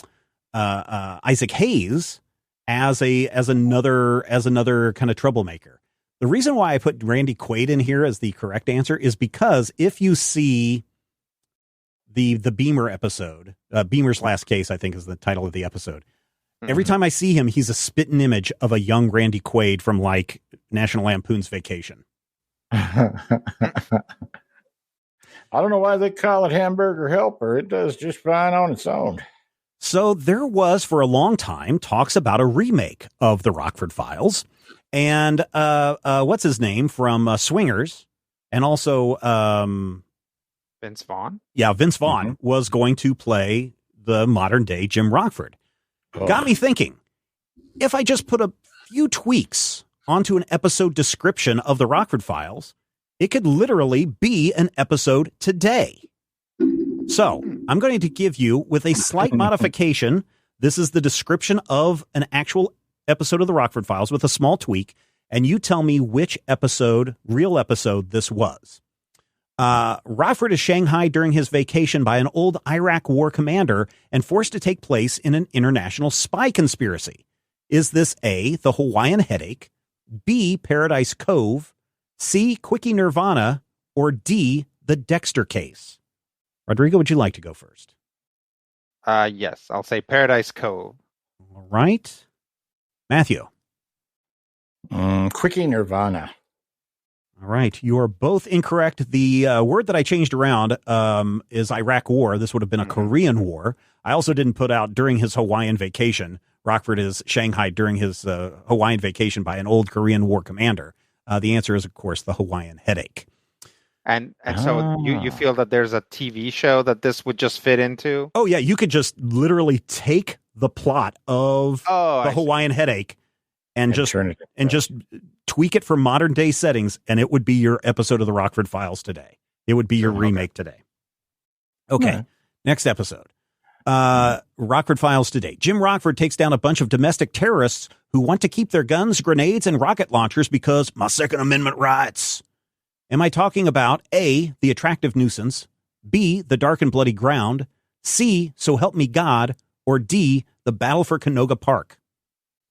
Hayes as another kind of troublemaker. The reason why I put Randy Quaid in here as the correct answer is because if you see the Beamer episode, Beamer's Last Case, I think is the title of the episode. Every time I see him, he's a spitting image of a young Randy Quaid from like National Lampoon's Vacation. I don't know why they call it Hamburger Helper. It does just fine on its own. So there was for a long time talks about a remake of the Rockford Files. And what's his name from Swingers, and also Vince Vaughn. Yeah, Vince Vaughn was going to play the modern day Jim Rockford. Got me thinking, if I just put a few tweaks onto an episode description of the Rockford Files, it could literally be an episode today. So I'm going to give you, with a slight modification, this is the description of an actual episode of the Rockford Files with a small tweak, and you tell me which real episode this was. Rockford is shanghaied during his vacation by an old Iraq war commander and forced to take place in an international spy conspiracy. Is this A, the Hawaiian Headache, B, Paradise Cove, C, Quickie Nirvana, or D, the Dexter Case? Rodrigo, would you like to go first? Yes, I'll say Paradise Cove. All right. Matthew? Quickie Nirvana. All right. You are both incorrect. The word that I changed around is Iraq War. This would have been a Korean War. I also didn't put out during his Hawaiian vacation. Rockford is shanghaied during his Hawaiian vacation by an old Korean War commander. The answer is, of course, the Hawaiian Headache. And so you feel that there's a TV show that this would just fit into? Oh, yeah. You could just literally take the plot of the Hawaiian Headache and just tweak it for modern day settings, and it would be your episode of the Rockford Files today. It would be your remake today. Okay. Next episode. Rockford Files today. Jim Rockford takes down a bunch of domestic terrorists who want to keep their guns, grenades, and rocket launchers because my Second Amendment rights. Am I talking about A, the attractive nuisance, B, the dark and bloody ground, C, so help me God, or D, the battle for Canoga Park?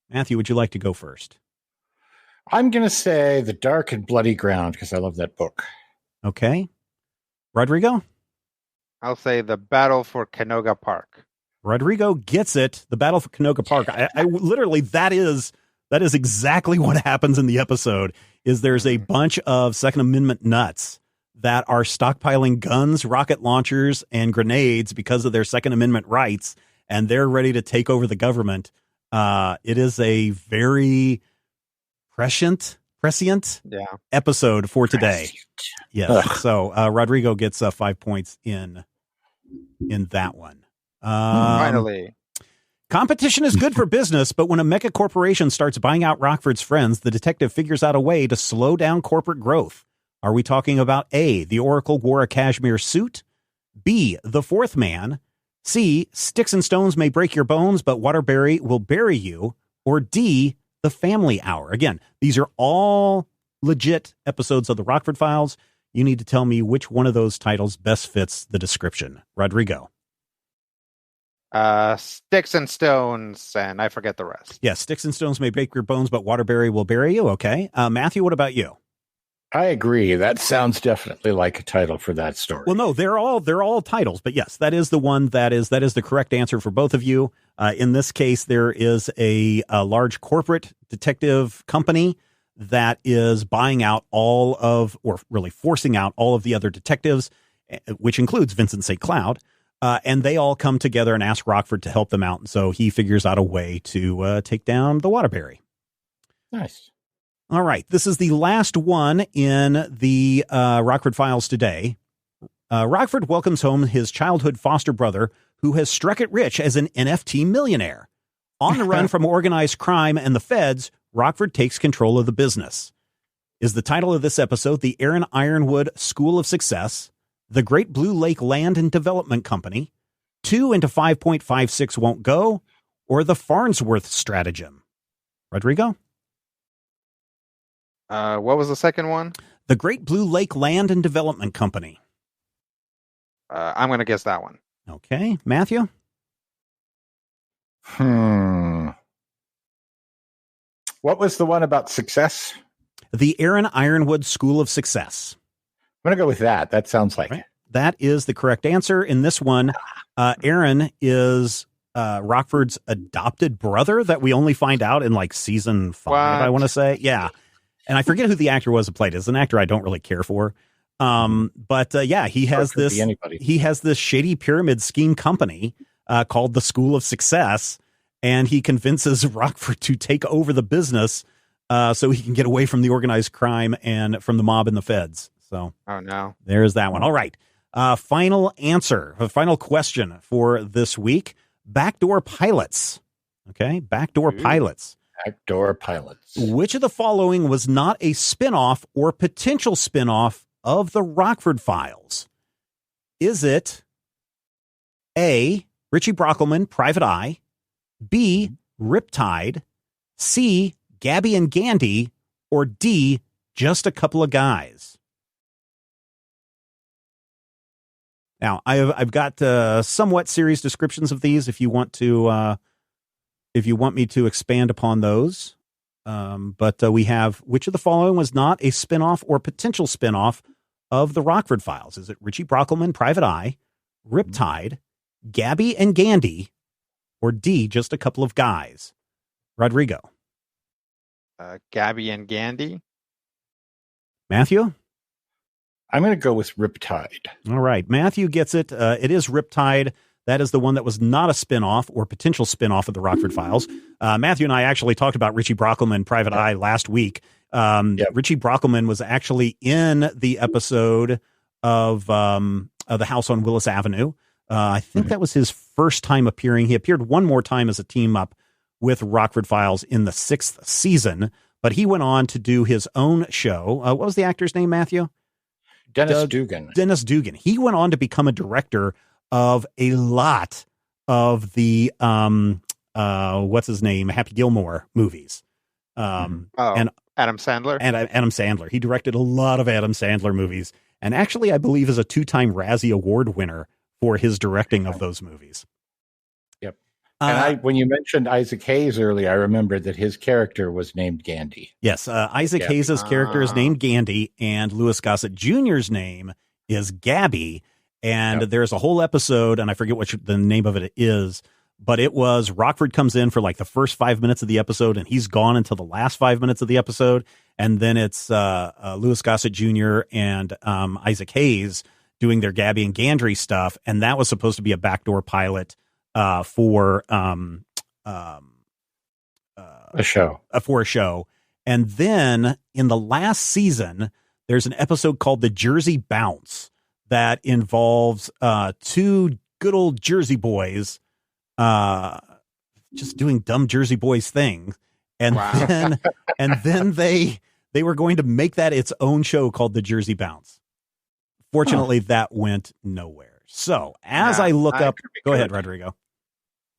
Matthew, would you like to go first? I'm going to say the dark and bloody ground because I love that book. Okay. Rodrigo? I'll say the battle for Canoga Park. Rodrigo gets it. The battle for Canoga Park. I literally, that is exactly what happens in the episode. Is there's a bunch of Second Amendment nuts that are stockpiling guns, rocket launchers, and grenades because of their Second Amendment rights, and they're ready to take over the government. It is a very prescient episode for today. Yes. So Rodrigo gets 5 points in that one. Finally. Competition is good for business, but when a mega corporation starts buying out Rockford's friends, the detective figures out a way to slow down corporate growth. Are we talking about A, the Oracle wore a cashmere suit, B, the Fourth Man, C, sticks and stones may break your bones, but Waterbury will bury you, or D, the Family Hour? Again, these are all legit episodes of the Rockford Files. You need to tell me which one of those titles best fits the description. Rodrigo. Sticks and stones, and I forget the rest. Yes, sticks and stones may break your bones, but Waterbury will bury you. Okay. Matthew, what about you? I agree. That sounds definitely like a title for that story. Well, no, they're all titles, but yes, that is the one that is the correct answer for both of you. In this case, there is a large corporate detective company that is buying out or really forcing out all of the other detectives, which includes Vincent St. Cloud, and they all come together and ask Rockford to help them out. And so he figures out a way to take down the Waterbury. Nice. All right. This is the last one in the Rockford Files today. Rockford welcomes home his childhood foster brother who has struck it rich as an NFT millionaire. On the run from organized crime and the feds, Rockford takes control of the business. Is the title of this episode the Aaron Ironwood School of Success, the Great Blue Lake Land and Development Company, 2 into 5.56 won't go, or the Farnsworth Stratagem? Rodrigo? What was the second one? The Great Blue Lake Land and Development Company. I'm going to guess that one. Okay. Matthew? What was the one about success? The Aaron Ironwood School of Success. I'm going to go with that. That sounds like right. That is the correct answer. In this one, Aaron is Rockford's adopted brother that we only find out in like season 5, I want to say. Yeah. And I forget who the actor was that played it. It's an actor I don't really care for. But he has this shady pyramid scheme company called the School of Success, and he convinces Rockford to take over the business so he can get away from the organized crime and from the mob and the feds. So, oh no, there's that one. All right. Final answer, a final question for this week. Backdoor pilots. Okay. Backdoor pilots. Backdoor pilots. Which of the following was not a spinoff or potential spinoff of the Rockford Files? Is it A, Richie Brockelman, Private Eye, B, Riptide, C, Gabby and Gandy, or D, Just a Couple of Guys? Now, I've got somewhat serious descriptions of these if you want me to expand upon those. But we have, which of the following was not a spinoff or potential spinoff of the Rockford Files? Is it Richie Brockelman, Private Eye, Riptide, Gabby and Gandy, or D, Just a Couple of Guys? Rodrigo. Gabby and Gandy. Matthew? I'm going to go with Riptide. All right. Matthew gets it. It is Riptide. That is the one that was not a spinoff or potential spinoff of the Rockford Files. Matthew and I actually talked about Richie Brockelman, Private Eye, last week. Richie Brockelman was actually in the episode of The House on Willis Avenue. I think that was his first time appearing. He appeared one more time as a team up with Rockford Files in the 6th season, but he went on to do his own show. What was the actor's name, Matthew? Dennis Dugan. Dennis Dugan. He went on to become a director of a lot of the what's his name, Happy Gilmore movies. And Adam Sandler. And Adam Sandler. He directed a lot of Adam Sandler movies, and actually, I believe, is a 2-time Razzie Award winner for his directing of those movies. Yep. And when you mentioned Isaac Hayes earlier, I remembered that his character was named Gandy. Yes, Isaac Hayes' character is named Gandy, and Louis Gossett Jr.'s name is Gabby. And there's a whole episode, and I forget what the name of it is, but it was Rockford comes in for like the first 5 minutes of the episode, and he's gone until the last 5 minutes of the episode. And then it's Louis Gossett Jr. and Isaac Hayes doing their Gabby and Gandry stuff. And that was supposed to be a backdoor pilot for a show. For a show. And then in the last season, there's an episode called The Jersey Bounce that involves 2 good old Jersey boys just doing dumb Jersey boys things. And then They were going to make that its own show called The Jersey Bounce. Fortunately, that went nowhere. So as I look up, go ahead, Rodrigo.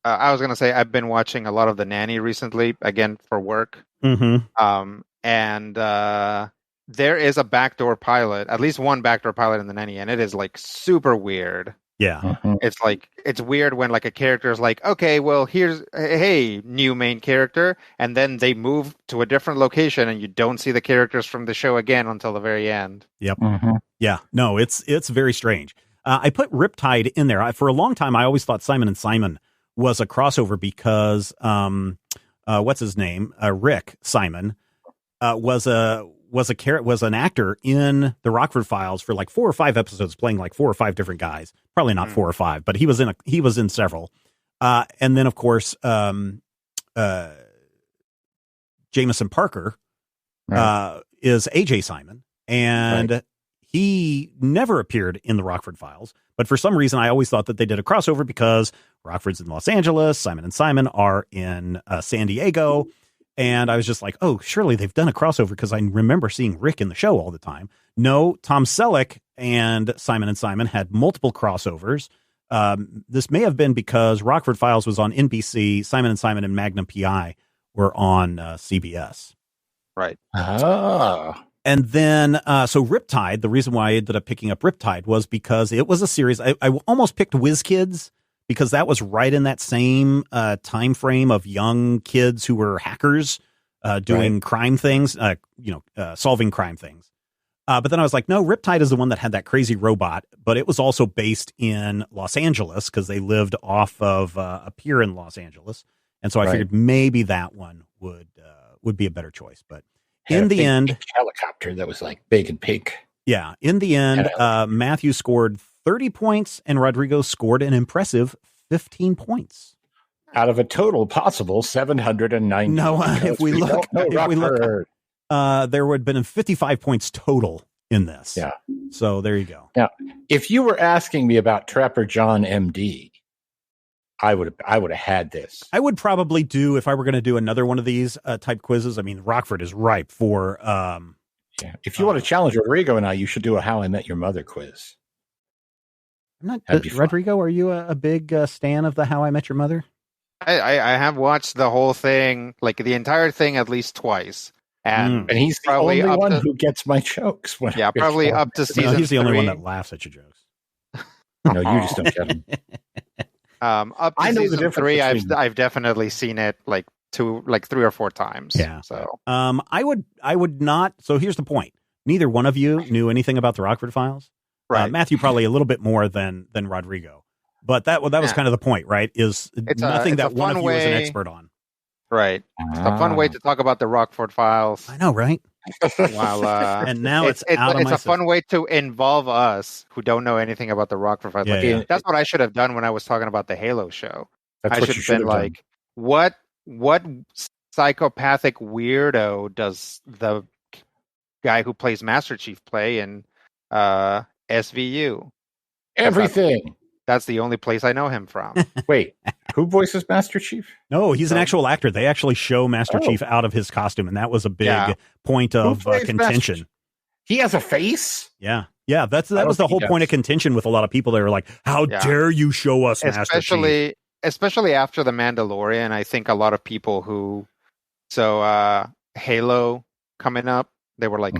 I was going to say I've been watching a lot of The Nanny recently, again for work. Mm-hmm. And there is a backdoor pilot, at least one backdoor pilot in The Nanny, and it is like super weird. Yeah. It's like, it's weird when like a character is like, okay, well, hey, new main character. And then they move to a different location and you don't see the characters from the show again until the very end. Yep. Yeah. No, it's very strange. I put Riptide in there. For a long time, I always thought Simon and Simon was a crossover because, what's his name? Rick Simon, was an actor in the Rockford Files for like 4 or 5 episodes, playing like 4 or 5 different guys. Probably not 4 or 5, but he was in several. And then of course, Jameson Parker, is AJ Simon, and he never appeared in the Rockford Files. But for some reason, I always thought that they did a crossover because Rockford's in Los Angeles, Simon and Simon are in San Diego. And I was just like, oh, surely they've done a crossover because I remember seeing Rick in the show all the time. No, Tom Selleck and Simon had multiple crossovers. This may have been because Rockford Files was on NBC, Simon and Magnum PI were on CBS. Right. And then, so Riptide, the reason why I ended up picking up Riptide was because it was a series. I almost picked Whiz Kids, because that was right in that same time frame of young kids who were hackers doing crime things, solving crime things. But then I was like, no, Riptide is the one that had that crazy robot, but it was also based in Los Angeles because they lived off of a pier in Los Angeles. And so I figured maybe that one would be a better choice. But in the end, helicopter that was like big and pink. Yeah. In the end, Matthew scored 30 points and Rodrigo scored an impressive 15 points out of a total possible 790. No, if we look, there would have been 55 points total in this. Yeah. So there you go. Now, if you were asking me about Trapper John MD, I would have had this. I would probably do, if I were going to do another one of these type quizzes. I mean, Rockford is ripe for. If you want to challenge Rodrigo and I, you should do a How I Met Your Mother quiz. I'm not. Rodrigo, are you a big stan of the How I Met Your Mother? I have watched the whole thing, like the entire thing, at least twice. And he's the only one who gets my jokes. Probably up to season 3. He's the only one that laughs at your jokes. No, you just don't get them. Up to season 3, I've definitely seen it like 3 or 4 times. Yeah. So I would not. So here's the point. Neither one of you knew anything about the Rockford Files. Right. Matthew probably a little bit more than Rodrigo. But that was kind of the point, right? It's nothing that one of you is an expert on. Right. It's a fun way to talk about the Rockford Files. I know, right? While, and now it's a fun way to involve us who don't know anything about the Rockford Files. That's what I should have done when I was talking about the Halo show. I should have been like, what psychopathic weirdo does the guy who plays Master Chief play in SVU? Everything. That's the only place I know him from. Wait, who voices Master Chief? No, he's an actual actor. They actually show Master Chief out of his costume, and that was a big point of contention. He has a face? Yeah. Yeah, that was the whole point of contention with a lot of people. They were like, how dare you show us Master Chief? Especially after The Mandalorian, I think a lot of people who... Halo coming up, they were like,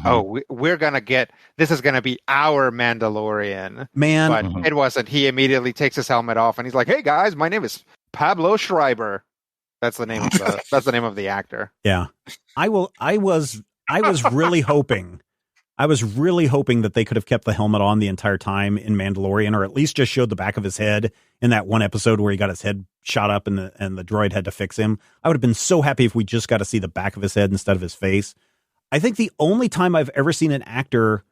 we're going to get... This is going to be our Mandalorian. Man. But it wasn't. He immediately takes his helmet off and he's like, hey guys, my name is Pablo Schreiber. That's the name of the actor. Yeah. I was really hoping that they could have kept the helmet on the entire time in Mandalorian, or at least just showed the back of his head in that one episode where he got his head shot up and the droid had to fix him. I would have been so happy if we just got to see the back of his head instead of his face. I think the only time I've ever seen an actor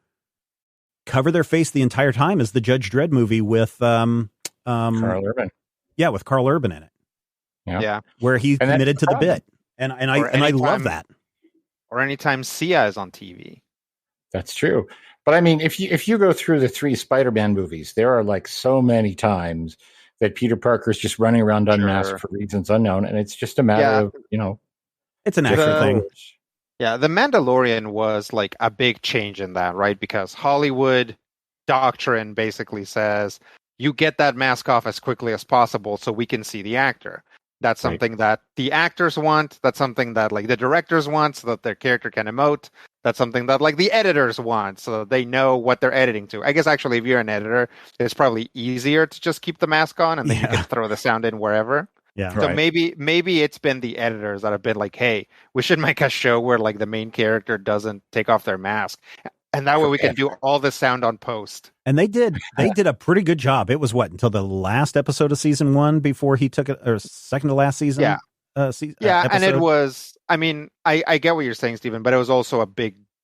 cover their face the entire time is the Judge Dredd movie with Carl Urban. Yeah, with Carl Urban in it. Yeah. Where he committed to the bit. And I love that. Or anytime Sia is on TV. That's true. But I mean, if you go through the 3 Spider-Man movies, there are like so many times that Peter Parker's just running around unmasked for reasons unknown, and it's just a matter of, it's an extra thing. Yeah, The Mandalorian was like a big change in that, right? Because Hollywood doctrine basically says you get that mask off as quickly as possible so we can see the actor. That's something that the actors want. That's something that like the directors want so that their character can emote. That's something that like the editors want so that they know what they're editing to. I guess actually if you're an editor, it's probably easier to just keep the mask on and then you can throw the sound in wherever. Yeah. So maybe it's been the editors that have been like, hey, we should make a show where like the main character doesn't take off their mask. And that way we can do all the sound on post. And they did a pretty good job. It was until the last episode of season 1 before he took it, or second to last season. Yeah. And it was, I mean, I get what you're saying, Stephen, but it was also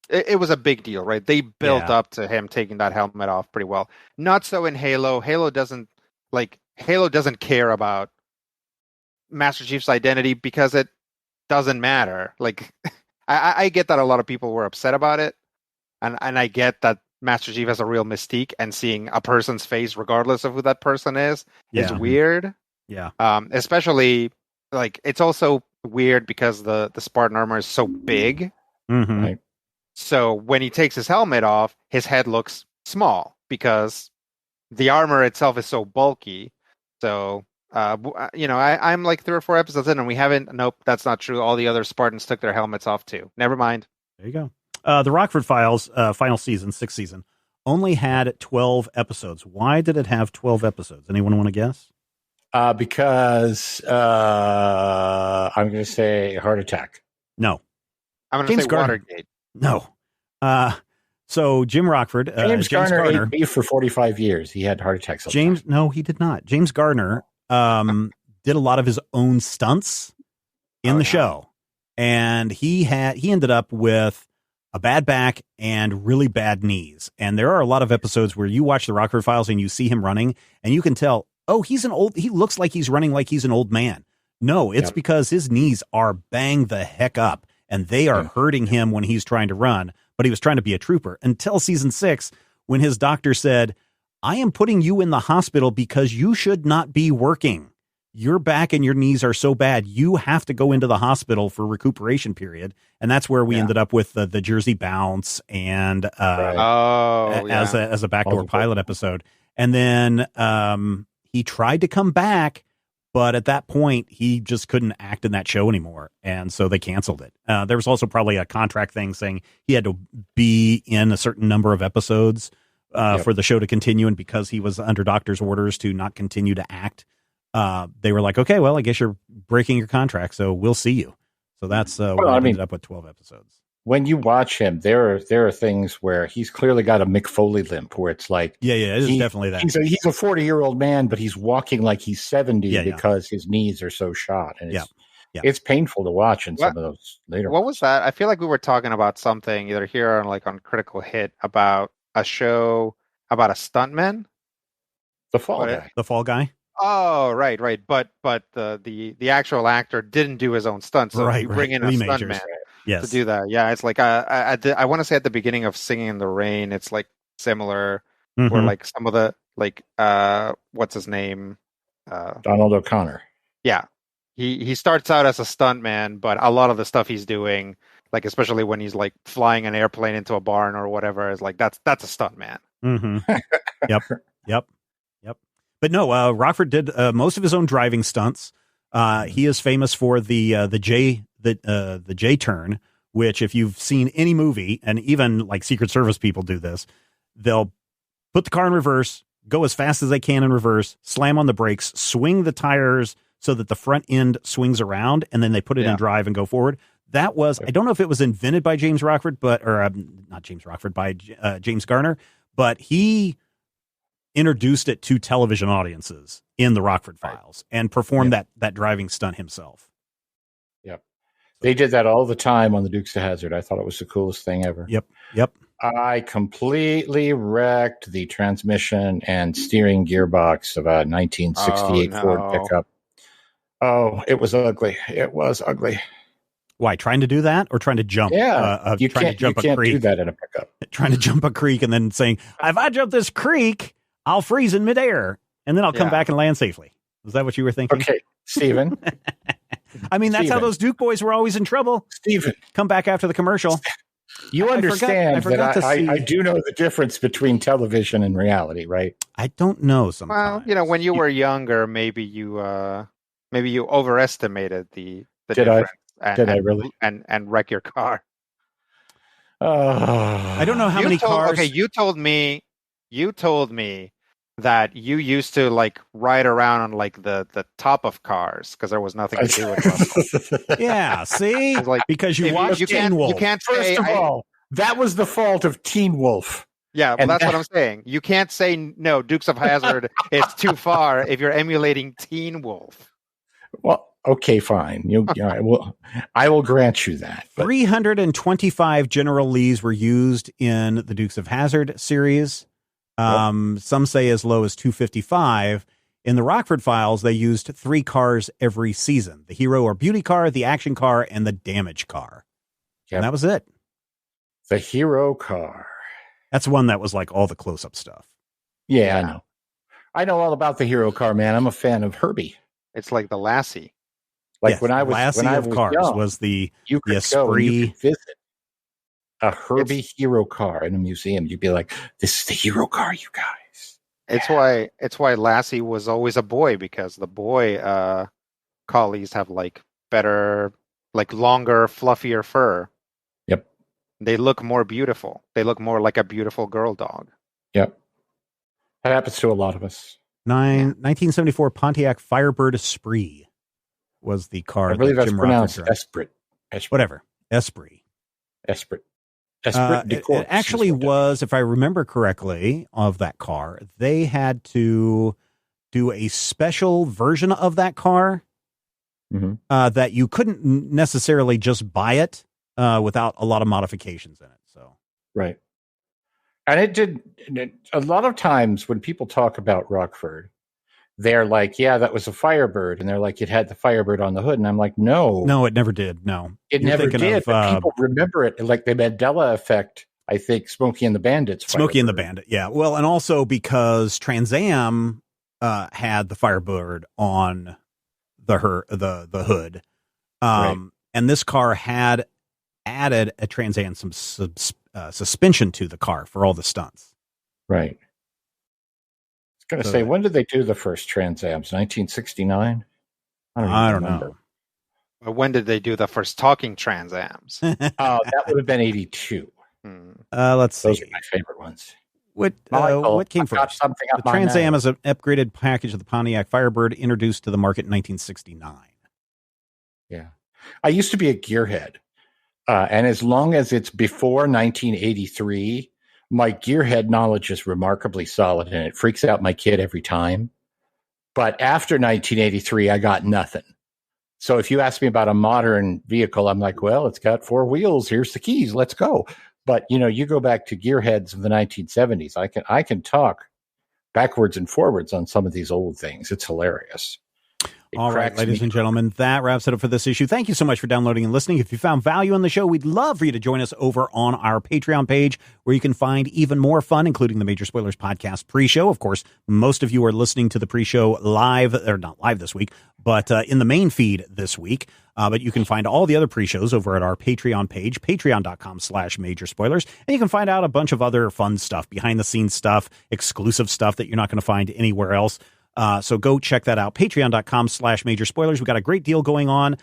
it was a big deal, right? They built up to him taking that helmet off pretty well. Not so in Halo. Halo doesn't care about Master Chief's identity because it doesn't matter. Like, I get that a lot of people were upset about it. And I get that Master Chief has a real mystique, and seeing a person's face, regardless of who that person is weird. Yeah. Especially, like, it's also weird because the Spartan armor is so big. Mm-hmm. Right? So when he takes his helmet off, his head looks small because the armor itself is so bulky. So, I'm like 3 or 4 episodes in, and we haven't. Nope, that's not true. All the other Spartans took their helmets off too. Never mind. There you go. The Rockford Files final season, 6th season, only had 12 episodes. Why did it have 12 episodes? Anyone want to guess? Because I'm going to say heart attack. No. I'm going to say Watergate. No. So Jim Rockford, James Garner ate beef for 45 years. He had heart attacks. No, he did not. James Garner did a lot of his own stunts in the show, and he ended up with a bad back and really bad knees. And there are a lot of episodes where you watch the Rockford Files and you see him running, and you can tell, he looks like he's running like he's an old man. No, it's because his knees are banged the heck up, and they are hurting him when he's trying to run. But he was trying to be a trooper until season 6, when his doctor said, I am putting you in the hospital because you should not be working. Your back and your knees are so bad, you have to go into the hospital for recuperation period. And that's where we ended up with the Jersey Bounce and as a backdoor pilot episode. And then he tried to come back, but at that point, he just couldn't act in that show anymore. And so they canceled it. There was also probably a contract thing saying he had to be in a certain number of episodes for the show to continue. And because he was under doctor's orders to not continue to act, they were like, okay, well, I guess you're breaking your contract, so we'll see you. So that's ended up with 12 episodes. When you watch him, there are things where he's clearly got a Mick Foley limp, where it's like, it is definitely that. He's a 40-year-old man, but he's walking like he's 70 because his knees are so shot, and it's painful to watch in some of those later. What was that? I feel like we were talking about something either here or on Critical Hit about a show about a stuntman. The Fall Guy. The Fall Guy. Oh, right. But the actual actor didn't do his own stunts, so you bring in a stuntman to do that. Yeah, it's like I want to say at the beginning of Singing in the Rain, it's like similar, where like some of the what's his name, Donald O'Connor. Yeah, he starts out as a stuntman, but a lot of the stuff he's doing, like especially when he's like flying an airplane into a barn or whatever, is like that's a stuntman. Mm-hmm. Yep. But no, Rockford did most of his own driving stunts. He is famous for the J turn, which if you've seen any movie, and even like Secret Service people do this, they'll put the car in reverse, go as fast as they can in reverse, slam on the brakes, swing the tires so that the front end swings around, and then they put it in drive and go forward. That was, I don't know if it was invented by James Rockford, not James Rockford, by James Garner, but he introduced it to television audiences in the Rockford Files and performed that driving stunt himself. Yep. They did that all the time on the Dukes of Hazzard. I thought it was the coolest thing ever. Yep. I completely wrecked the transmission and steering gearbox of a 1968 Ford pickup. Oh, it was ugly. It was ugly. Why, trying to do that or trying to jump? Yeah, you can't do that in a pickup. Trying to jump a creek and then saying, if I jump this creek, I'll freeze in midair and then I'll come back and land safely. Is that what you were thinking? Okay, Stephen. I mean, that's how those Duke boys were always in trouble. Steven. Come back after the commercial. You understand that I do know the difference between television and reality, right? I don't know sometimes. Well, when you were younger, maybe you overestimated the Did difference. Did I really? And wreck your car. I don't know how many cars. Okay, you told me that you used to like ride around on like the top of cars because there was nothing to do with them. Yeah, see, like, because you watched Teen Wolf. You can't First of all, that was the fault of Teen Wolf. Yeah, well, that's what I'm saying. You can't say no. Dukes of Hazzard is too far if you're emulating Teen Wolf. Well. Okay, fine. I will grant you that. But 325 General Lees were used in the Dukes of Hazzard series. Some say as low as 255. In the Rockford Files, they used 3 cars every season: the hero or beauty car, the action car, and the damage car. Yep. And that was it. The hero car. That's one that was like all the close-up stuff. Yeah, I know. I know all about the hero car, man. I'm a fan of Herbie. It's like the Lassie. Like when I was cars young, was the Esprit. You could visit a Herbie hero car in a museum. You'd be like, "This is the hero car, you guys." It's why Lassie was always a boy, because the boy collies have like better, like longer, fluffier fur. Yep. They look more beautiful. They look more like a beautiful girl dog. Yep. That happens to a lot of us. 1974 Pontiac Firebird Esprit was the car. I believe that's pronounced Esprit. Whatever. Esprit. It actually was, if I remember correctly, of that car. They had to do a special version of that car that you couldn't necessarily just buy it without a lot of modifications in it. So right. And it did. A lot of times when people talk about Rockford, they're like, yeah, that was a Firebird. And they're like, it had the Firebird on the hood. And I'm like, no. No, it never did. No. It never did. But people remember it. Like the Mandela effect, I think, Smokey and the Bandits. Smokey and the Bandit, yeah. Well, and also because Trans had the Firebird on the hood. Right. And this car had added a Trans Am some suspension to the car for all the stunts. Right. I was going to say, when did they do the first Trans Ams? 1969? I don't know. Or when did they do the first talking Trans Ams? That would have been 82. Let's see. Those are my favorite ones. What came first? The Trans Am is an upgraded package of the Pontiac Firebird introduced to the market in 1969. Yeah. I used to be a gearhead. And as long as it's before 1983, my gearhead knowledge is remarkably solid, and it freaks out my kid every time. But after 1983, I got nothing. So if you ask me about a modern vehicle, I'm like, well, it's got 4 wheels. Here's the keys. Let's go. But, you go back to gearheads of the 1970s. I can talk backwards and forwards on some of these old things. It's hilarious. All right, ladies and gentlemen, that wraps it up for this issue. Thank you so much for downloading and listening. If you found value in the show, we'd love for you to join us over on our Patreon page, where you can find even more fun, including the Major Spoilers Podcast pre-show. Of course, most of you are listening to the pre-show live, or not live this week, but in the main feed this week. But you can find all the other pre-shows over at our Patreon page, patreon.com/Major Spoilers. And you can find out a bunch of other fun stuff, behind-the-scenes stuff, exclusive stuff that you're not going to find anywhere else. So go check that out. Patreon.com/Major Spoilers. We've got a great deal going on.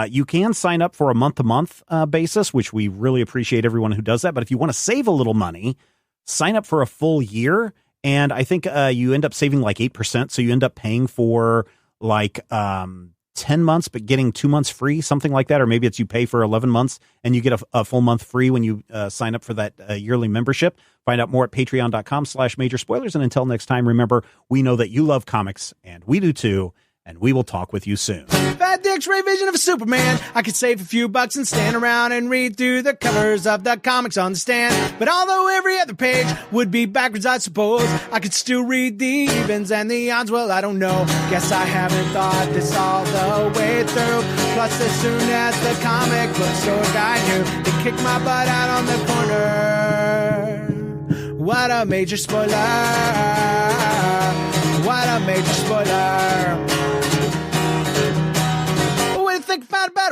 You can sign up for a month-to-month basis, which we really appreciate everyone who does that. But if you want to save a little money, sign up for a full year. And I think you end up saving like 8%. So you end up paying for like 10 months, but getting 2 months free, something like that. Or maybe it's you pay for 11 months and you get a full month free when you sign up for that yearly membership. Find out more at patreon.com/Major Spoilers. And until next time, remember, we know that you love comics, and we do too, and we will talk with you soon. Fat the X-ray vision of a Superman. I could save a few bucks and stand around and read through the covers of the comics on the stand. But although every other page would be backwards, I suppose I could still read the evens and the odds. Well, I don't know. Guess I haven't thought this all the way through. Plus, as soon as the comic book store guy knew, they kicked my butt out on the corner. What a major spoiler. What a major spoiler. What do you think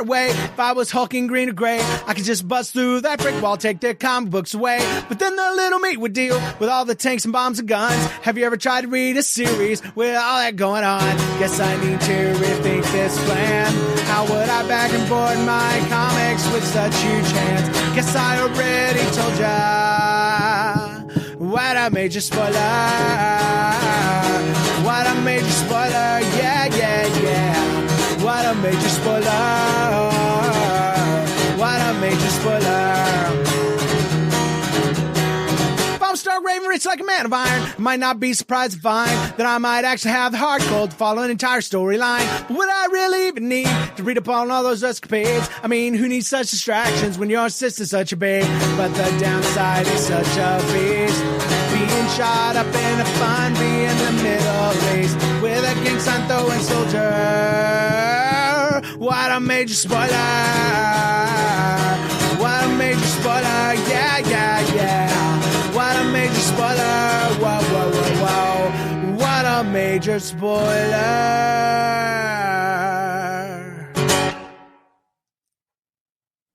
way. If I was hulking green or gray, I could just bust through that brick wall, take their comic books away. But then the little meat would deal with all the tanks and bombs and guns. Have you ever tried to read a series with all that going on? Guess I need to rethink this plan. How would I back and board my comics with such huge hands? Guess I already told ya what a major spoiler. What a major spoiler. Yeah, yeah, yeah. What a major spoiler. What a major spoiler. Start raving rich like a man of iron. I might not be surprised to find that I might actually have the heart cold to follow an entire storyline. But would I really even need to read up on all those escapades? I mean, who needs such distractions when your sister's such a babe? But the downside is such a beast. Being shot up in a fun, be in the Middle East with a gang sign throwing soldier. What a major spoiler. What a major spoiler. Yeah, yeah, yeah. What a major spoiler. Whoa, whoa, whoa, whoa. What a major spoiler.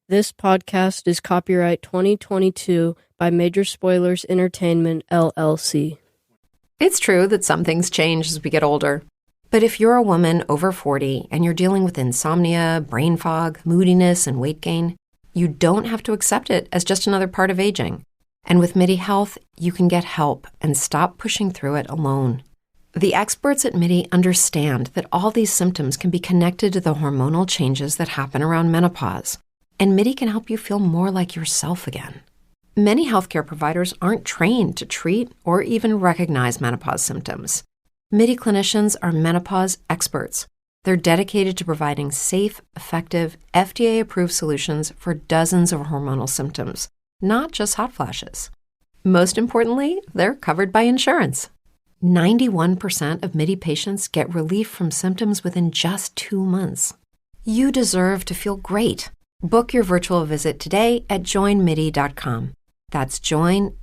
This podcast is copyright 2022 by Major Spoilers Entertainment, LLC. It's true that some things change as we get older. But if you're a woman over 40 and you're dealing with insomnia, brain fog, moodiness, and weight gain, you don't have to accept it as just another part of aging. And with MIDI Health, you can get help and stop pushing through it alone. The experts at MIDI understand that all these symptoms can be connected to the hormonal changes that happen around menopause. And MIDI can help you feel more like yourself again. Many healthcare providers aren't trained to treat or even recognize menopause symptoms. MIDI clinicians are menopause experts. They're dedicated to providing safe, effective, FDA-approved solutions for dozens of hormonal symptoms, not just hot flashes. Most importantly, they're covered by insurance. 91% of MIDI patients get relief from symptoms within just 2 months. You deserve to feel great. Book your virtual visit today at joinmidi.com. That's joinmidi.com.